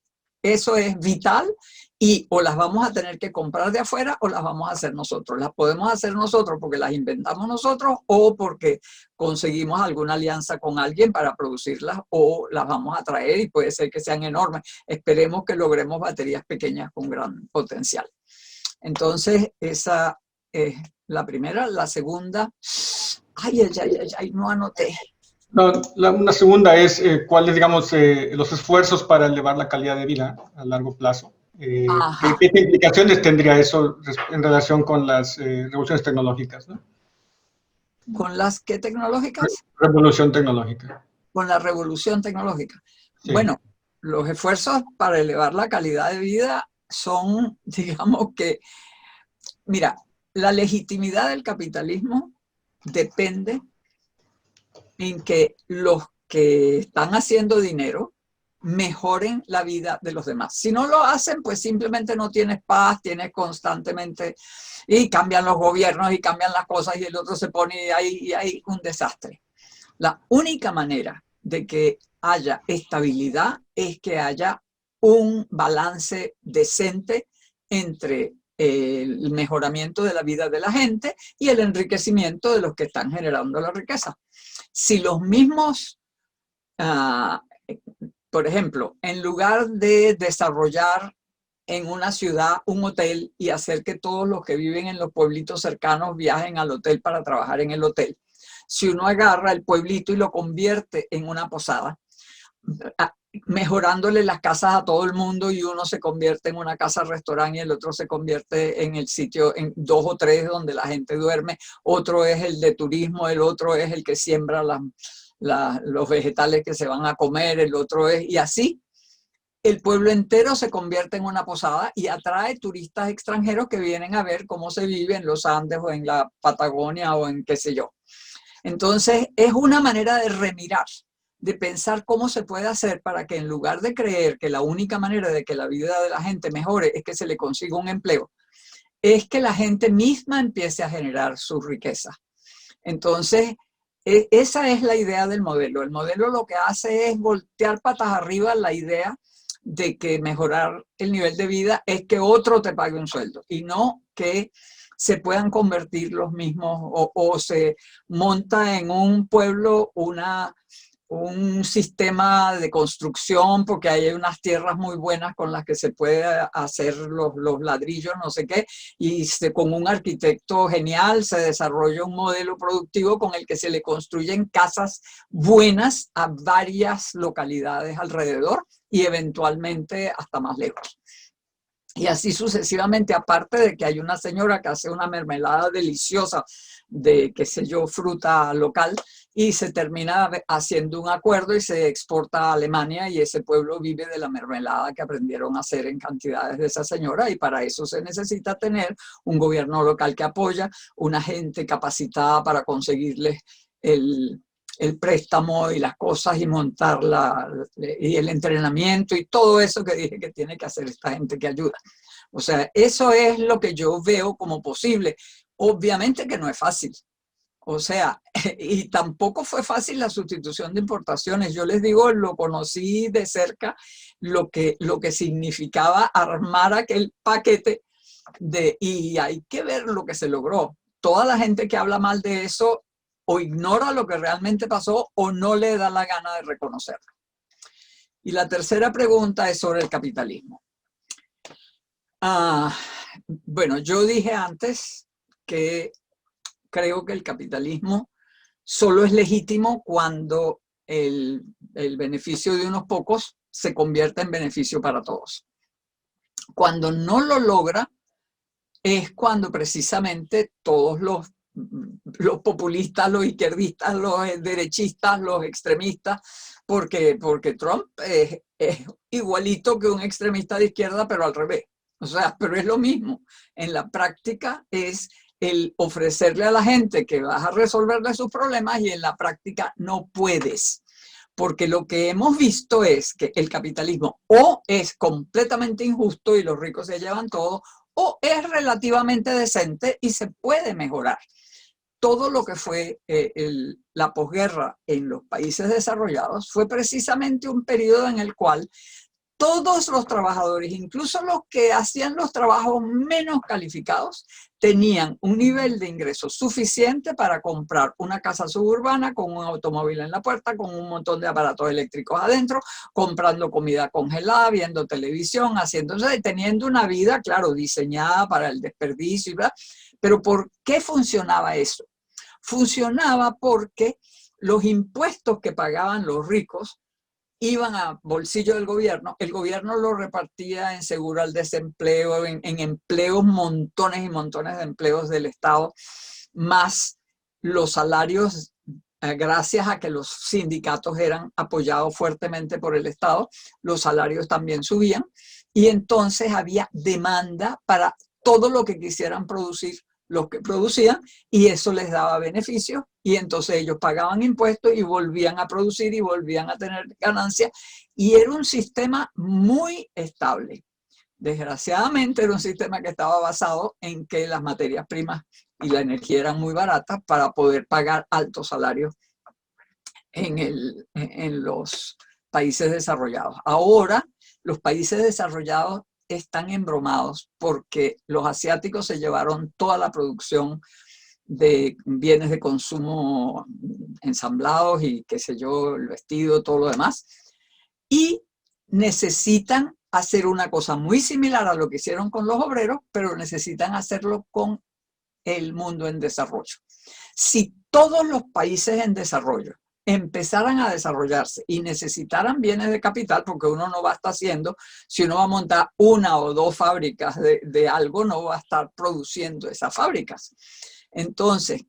eso es vital y o las vamos a tener que comprar de afuera o las vamos a hacer nosotros. Las podemos hacer nosotros porque las inventamos nosotros o porque conseguimos alguna alianza con alguien para producirlas o las vamos a traer y puede ser que sean enormes. Esperemos que logremos baterías pequeñas con gran potencial. Entonces, esa es la primera. La segunda, no anoté. No, una segunda es cuáles, digamos, los esfuerzos para elevar la calidad de vida a largo plazo. ¿Qué implicaciones tendría eso en relación con las revoluciones tecnológicas, ¿no? ¿Con las qué tecnológicas? Revolución tecnológica. Con la revolución tecnológica. Sí. Bueno, los esfuerzos para elevar la calidad de vida son, digamos que, mira, la legitimidad del capitalismo depende en que los que están haciendo dinero mejoren la vida de los demás. Si no lo hacen, pues simplemente no tienes paz, tienes constantemente, y cambian los gobiernos y cambian las cosas y el otro se pone ahí y hay un desastre. La única manera de que haya estabilidad es que haya un balance decente entre el mejoramiento de la vida de la gente y el enriquecimiento de los que están generando la riqueza. Si los mismos, por ejemplo, en lugar de desarrollar en una ciudad un hotel y hacer que todos los que viven en los pueblitos cercanos viajen al hotel para trabajar en el hotel, si uno agarra el pueblito y lo convierte en una posada, mejorándole las casas a todo el mundo y uno se convierte en una casa-restaurante y el otro se convierte en el sitio, en 2 o 3 donde la gente duerme, otro es el de turismo, el otro es el que siembra los vegetales que se van a comer, el otro es, y así el pueblo entero se convierte en una posada y atrae turistas extranjeros que vienen a ver cómo se vive en los Andes o en la Patagonia o en qué sé yo. Entonces es una manera de remirar, de pensar cómo se puede hacer para que en lugar de creer que la única manera de que la vida de la gente mejore es que se le consiga un empleo, es que la gente misma empiece a generar su riqueza. Entonces, esa es la idea del modelo. El modelo lo que hace es voltear patas arriba la idea de que mejorar el nivel de vida es que otro te pague un sueldo y no que se puedan convertir los mismos o se monta en un pueblo un sistema de construcción porque hay unas tierras muy buenas con las que se puede hacer los ladrillos, no sé qué, y con un arquitecto genial se desarrolla un modelo productivo con el que se le construyen casas buenas a varias localidades alrededor y eventualmente hasta más lejos. Y así sucesivamente, aparte de que hay una señora que hace una mermelada deliciosa de, qué sé yo, fruta local y se termina haciendo un acuerdo y se exporta a Alemania y ese pueblo vive de la mermelada que aprendieron a hacer en cantidades de esa señora y para eso se necesita tener un gobierno local que apoya, una gente capacitada para conseguirles el préstamo y las cosas y montar y el entrenamiento y todo eso que dije que tiene que hacer esta gente que ayuda. O sea, eso es lo que yo veo como posible. Obviamente que no es fácil. O sea, y tampoco fue fácil la sustitución de importaciones. Yo les digo, lo conocí de cerca, lo que significaba armar aquel paquete y hay que ver lo que se logró. Toda la gente que habla mal de eso o ignora lo que realmente pasó o no le da la gana de reconocerlo. Y la tercera pregunta es sobre el capitalismo. Bueno, yo dije antes que creo que el capitalismo solo es legítimo cuando el beneficio de unos pocos se convierte en beneficio para todos. Cuando no lo logra es cuando precisamente todos los populistas, los izquierdistas, los derechistas, los extremistas, porque Trump es igualito que un extremista de izquierda, pero al revés. O sea, pero es lo mismo. En la práctica es el ofrecerle a la gente que vas a resolverle sus problemas y en la práctica no puedes. Porque lo que hemos visto es que el capitalismo o es completamente injusto y los ricos se llevan todo, o es relativamente decente y se puede mejorar. Todo lo que fue la posguerra en los países desarrollados fue precisamente un periodo en el cual todos los trabajadores, incluso los que hacían los trabajos menos calificados, tenían un nivel de ingreso suficiente para comprar una casa suburbana con un automóvil en la puerta, con un montón de aparatos eléctricos adentro, comprando comida congelada, viendo televisión, teniendo una vida, claro, diseñada para el desperdicio, ¿verdad? Pero ¿por qué funcionaba eso? Funcionaba porque los impuestos que pagaban los ricos iban a bolsillo del gobierno, el gobierno lo repartía en seguro al desempleo, en empleos, montones y montones de empleos del Estado, más los salarios, gracias a que los sindicatos eran apoyados fuertemente por el Estado, los salarios también subían y entonces había demanda para todo lo que quisieran producir los que producían y eso les daba beneficios y entonces ellos pagaban impuestos y volvían a producir y volvían a tener ganancias y era un sistema muy estable. Desgraciadamente era un sistema que estaba basado en que las materias primas y la energía eran muy baratas para poder pagar altos salarios en los países desarrollados. Ahora los países desarrollados están embromados porque los asiáticos se llevaron toda la producción de bienes de consumo ensamblados y qué sé yo, el vestido, todo lo demás, y necesitan hacer una cosa muy similar a lo que hicieron con los obreros, pero necesitan hacerlo con el mundo en desarrollo. Si todos los países en desarrollo empezaran a desarrollarse y necesitaran bienes de capital, porque uno no va a estar haciendo, si uno va a montar una o dos fábricas de algo, no va a estar produciendo esas fábricas. Entonces,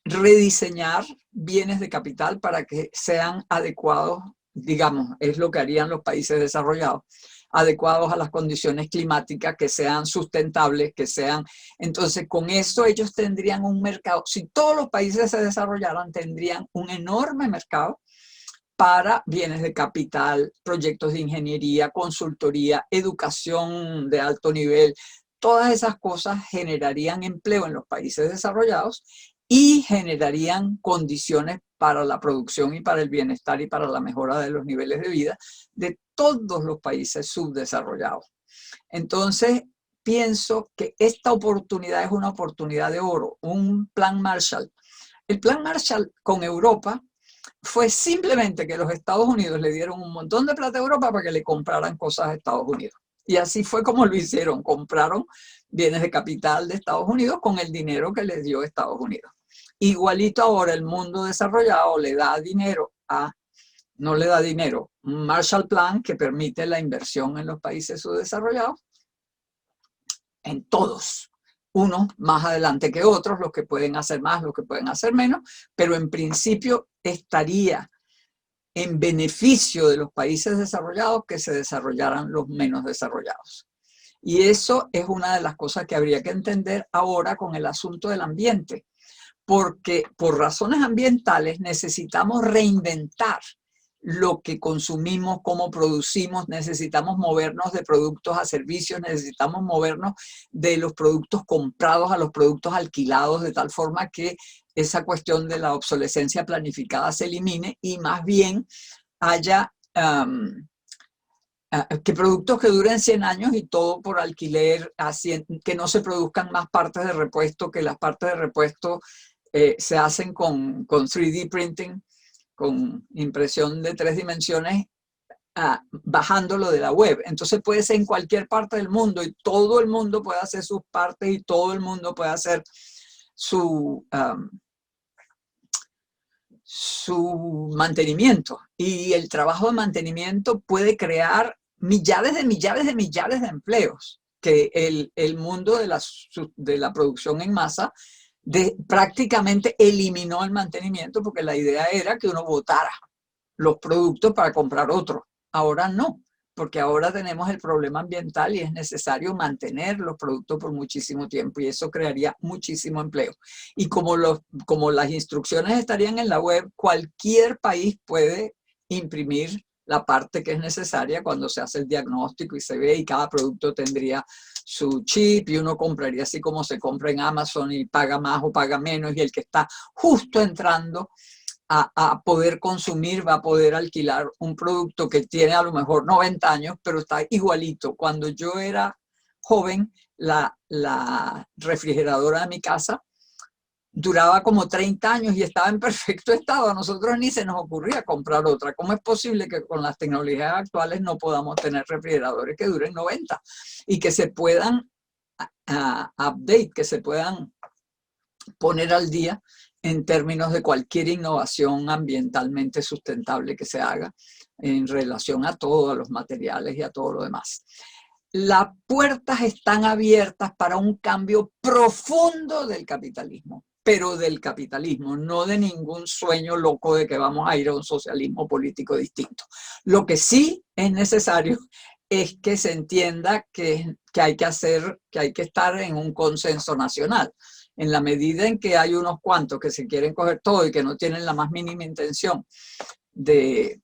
rediseñar bienes de capital para que sean adecuados, digamos, es lo que harían los países desarrollados, adecuados a las condiciones climáticas, que sean sustentables, que sean... Entonces, con eso ellos tendrían un mercado. Si todos los países se desarrollaran, tendrían un enorme mercado para bienes de capital, proyectos de ingeniería, consultoría, educación de alto nivel. Todas esas cosas generarían empleo en los países desarrollados y generarían condiciones para la producción y para el bienestar y para la mejora de los niveles de vida de todos los países subdesarrollados. Entonces, pienso que esta oportunidad es una oportunidad de oro, un plan Marshall. El plan Marshall con Europa fue simplemente que los Estados Unidos le dieron un montón de plata a Europa para que le compraran cosas a Estados Unidos. Y así fue como lo hicieron, compraron bienes de capital de Estados Unidos con el dinero que les dio Estados Unidos. Igualito ahora el mundo desarrollado le da dinero no le da dinero, un Marshall Plan que permite la inversión en los países subdesarrollados, en todos, unos más adelante que otros, los que pueden hacer más, los que pueden hacer menos, pero en principio estaría en beneficio de los países desarrollados que se desarrollaran los menos desarrollados. Y eso es una de las cosas que habría que entender ahora con el asunto del ambiente, porque por razones ambientales necesitamos reinventar lo que consumimos, cómo producimos, necesitamos movernos de productos a servicios, necesitamos movernos de los productos comprados a los productos alquilados, de tal forma que esa cuestión de la obsolescencia planificada se elimine y más bien haya que productos que duren 100 años y todo por alquiler, que no se produzcan más partes de repuesto, que las partes de repuesto se hacen con 3D printing, con impresión de 3 dimensiones, bajándolo de la web. Entonces puede ser en cualquier parte del mundo y todo el mundo puede hacer sus partes y todo el mundo puede hacer su mantenimiento. Y el trabajo de mantenimiento puede crear millares de empleos que el mundo de la producción en masa prácticamente eliminó el mantenimiento, porque la idea era que uno botara los productos para comprar otros. Ahora no, porque ahora tenemos el problema ambiental y es necesario mantener los productos por muchísimo tiempo y eso crearía muchísimo empleo. Y como las instrucciones estarían en la web, cualquier país puede imprimir la parte que es necesaria cuando se hace el diagnóstico y se ve, y cada producto tendría su chip y uno compraría así como se compra en Amazon y paga más o paga menos, y el que está justo entrando a poder consumir va a poder alquilar un producto que tiene a lo mejor 90 años, pero está igualito. Cuando yo era joven, la refrigeradora de mi casa duraba como 30 años y estaba en perfecto estado. A nosotros ni se nos ocurría comprar otra. ¿Cómo es posible que con las tecnologías actuales no podamos tener refrigeradores que duren 90 y que se puedan update, que se puedan poner al día en términos de cualquier innovación ambientalmente sustentable que se haga en relación a todo, a los materiales y a todo lo demás? Las puertas están abiertas para un cambio profundo del capitalismo, pero del capitalismo, no de ningún sueño loco de que vamos a ir a un socialismo político distinto. Lo que sí es necesario es que se entienda que hay que estar en un consenso nacional. En la medida en que hay unos cuantos que se quieren coger todo y que no tienen la más mínima intención de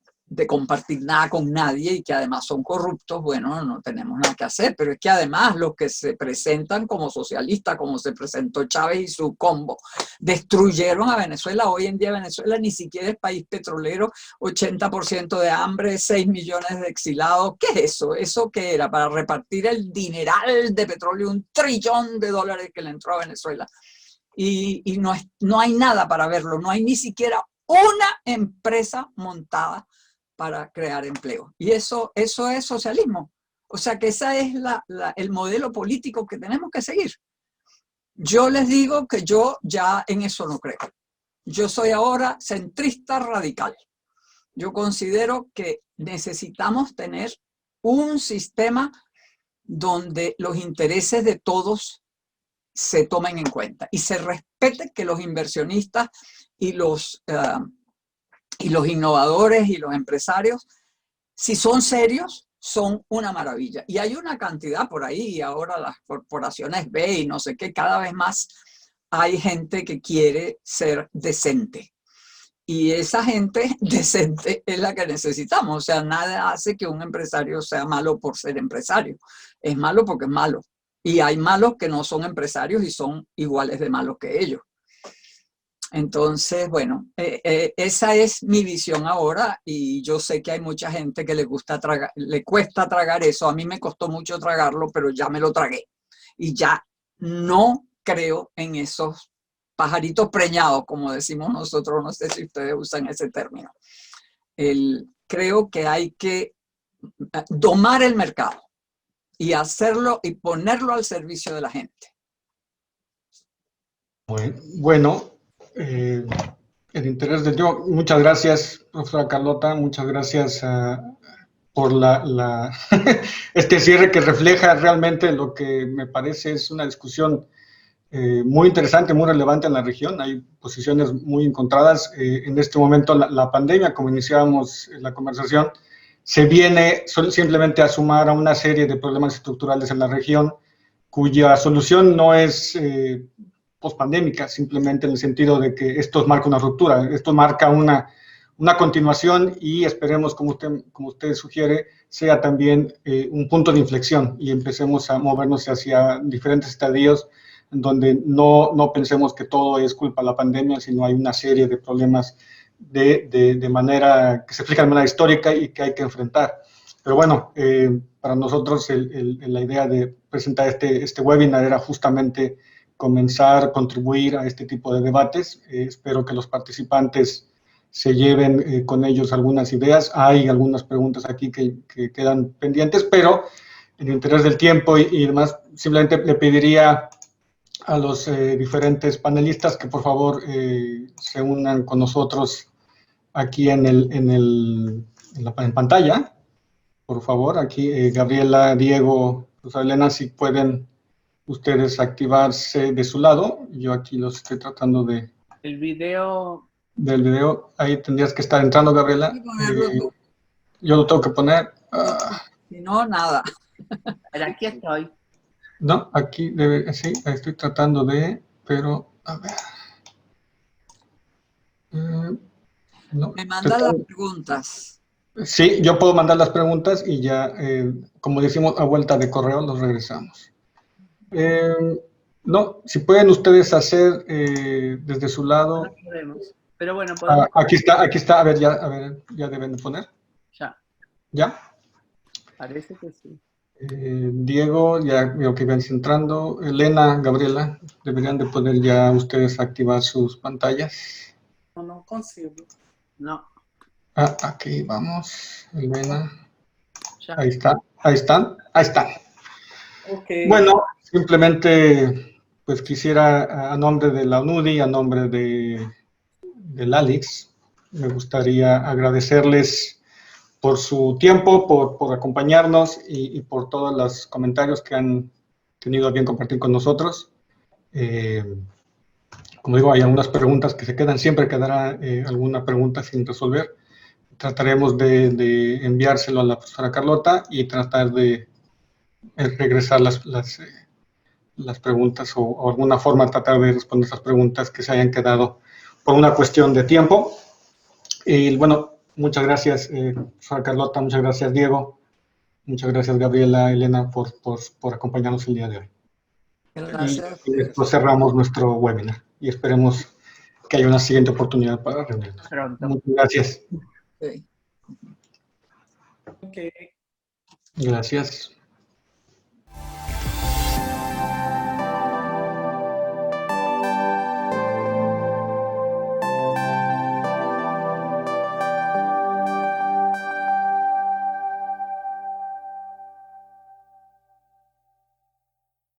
compartir nada con nadie y que además son corruptos, bueno, no tenemos nada que hacer. Pero es que además los que se presentan como socialistas, como se presentó Chávez y su combo, destruyeron a Venezuela. Hoy en día Venezuela ni siquiera es país petrolero, 80% de hambre, 6 millones de exilados. ¿Qué es eso? ¿Eso qué era? Para repartir el dineral de petróleo, $1 trillón que le entró a Venezuela. Y no hay nada para verlo, no hay ni siquiera una empresa montada para crear empleo. Y eso es socialismo. O sea que ese es el modelo político que tenemos que seguir. Yo les digo que yo ya en eso no creo. yo soy ahora centrista radical. Yo considero que necesitamos tener un sistema donde los intereses de todos se tomen en cuenta y se respete que los inversionistas y los innovadores y los empresarios, si son serios, son una maravilla. Y hay una cantidad por ahí, y ahora las corporaciones B y no sé qué, cada vez más hay gente que quiere ser decente. Y esa gente decente es la que necesitamos. O sea, nada hace que un empresario sea malo por ser empresario. Es malo porque es malo. Y hay malos que no son empresarios y son iguales de malos que ellos. Entonces, bueno, esa es mi visión ahora, y yo sé que hay mucha gente que le cuesta tragar eso. A mí me costó mucho tragarlo, pero ya me lo tragué. Y ya no creo en esos pajaritos preñados, como decimos nosotros, no sé si ustedes usan ese término. Creo que hay que domar el mercado y hacerlo y ponerlo al servicio de la gente. Bueno, el interés de yo. Muchas gracias, profesora Carlota, muchas gracias por este cierre que refleja realmente lo que me parece es una discusión muy interesante, muy relevante en la región. Hay posiciones muy encontradas. En este momento la pandemia, como iniciábamos la conversación, se viene simplemente a sumar a una serie de problemas estructurales en la región, cuya solución no es pospandémica, simplemente en el sentido de que esto marca una ruptura, esto marca una continuación, y esperemos, como usted sugiere, sea también un punto de inflexión y empecemos a movernos hacia diferentes estadios donde no pensemos que todo es culpa de la pandemia, sino hay una serie de problemas de manera que se explican de manera histórica y que hay que enfrentar. Pero bueno, para nosotros la idea de presentar este webinar era justamente comenzar a contribuir a este tipo de debates. Espero que los participantes se lleven con ellos algunas ideas. Hay algunas preguntas aquí que quedan pendientes, pero en el interés del tiempo y demás, simplemente le pediría a los diferentes panelistas que por favor se unan con nosotros aquí en pantalla. Por favor, aquí Gabriela, Diego, Elena, si pueden ustedes activarse de su lado. Yo aquí los estoy tratando de... El video... Del video, ahí tendrías que estar entrando, Gabriela. Yo lo tengo que poner. Si no, nada. Pero aquí estoy. No, aquí debe, sí, estoy tratando de, pero, a ver. No, me mandan las preguntas. Sí, yo puedo mandar las preguntas y ya, como decimos, a vuelta de correo los regresamos. No, si pueden ustedes hacer desde su lado. No podemos. Pero bueno, podemos. Aquí está, a ver, ya deben de poner. Ya. ¿Ya? Parece que sí. Diego, ya veo que van entrando. Elena, Gabriela, deberían de poder ya ustedes activar sus pantallas. No consigo. No. Aquí vamos, Elena. Ya. Ahí están. Okay. Bueno, simplemente pues quisiera a nombre de la UNUDI, a nombre del ALIX, me gustaría agradecerles por su tiempo, por acompañarnos y por todos los comentarios que han tenido a bien compartir con nosotros. Como digo, hay algunas preguntas que se quedan, siempre quedará alguna pregunta sin resolver. Trataremos de enviárselo a la profesora Carlota y tratar de regresar las preguntas o alguna forma tratar de responder esas preguntas que se hayan quedado por una cuestión de tiempo. Y bueno, muchas gracias, profesora Carlota, muchas gracias, Diego, muchas gracias, Gabriela, Elena, por acompañarnos el día de hoy. Gracias. Y después cerramos nuestro webinar y esperemos que haya una siguiente oportunidad para reunirnos. Pronto. Muchas gracias. Sí. Okay. Gracias.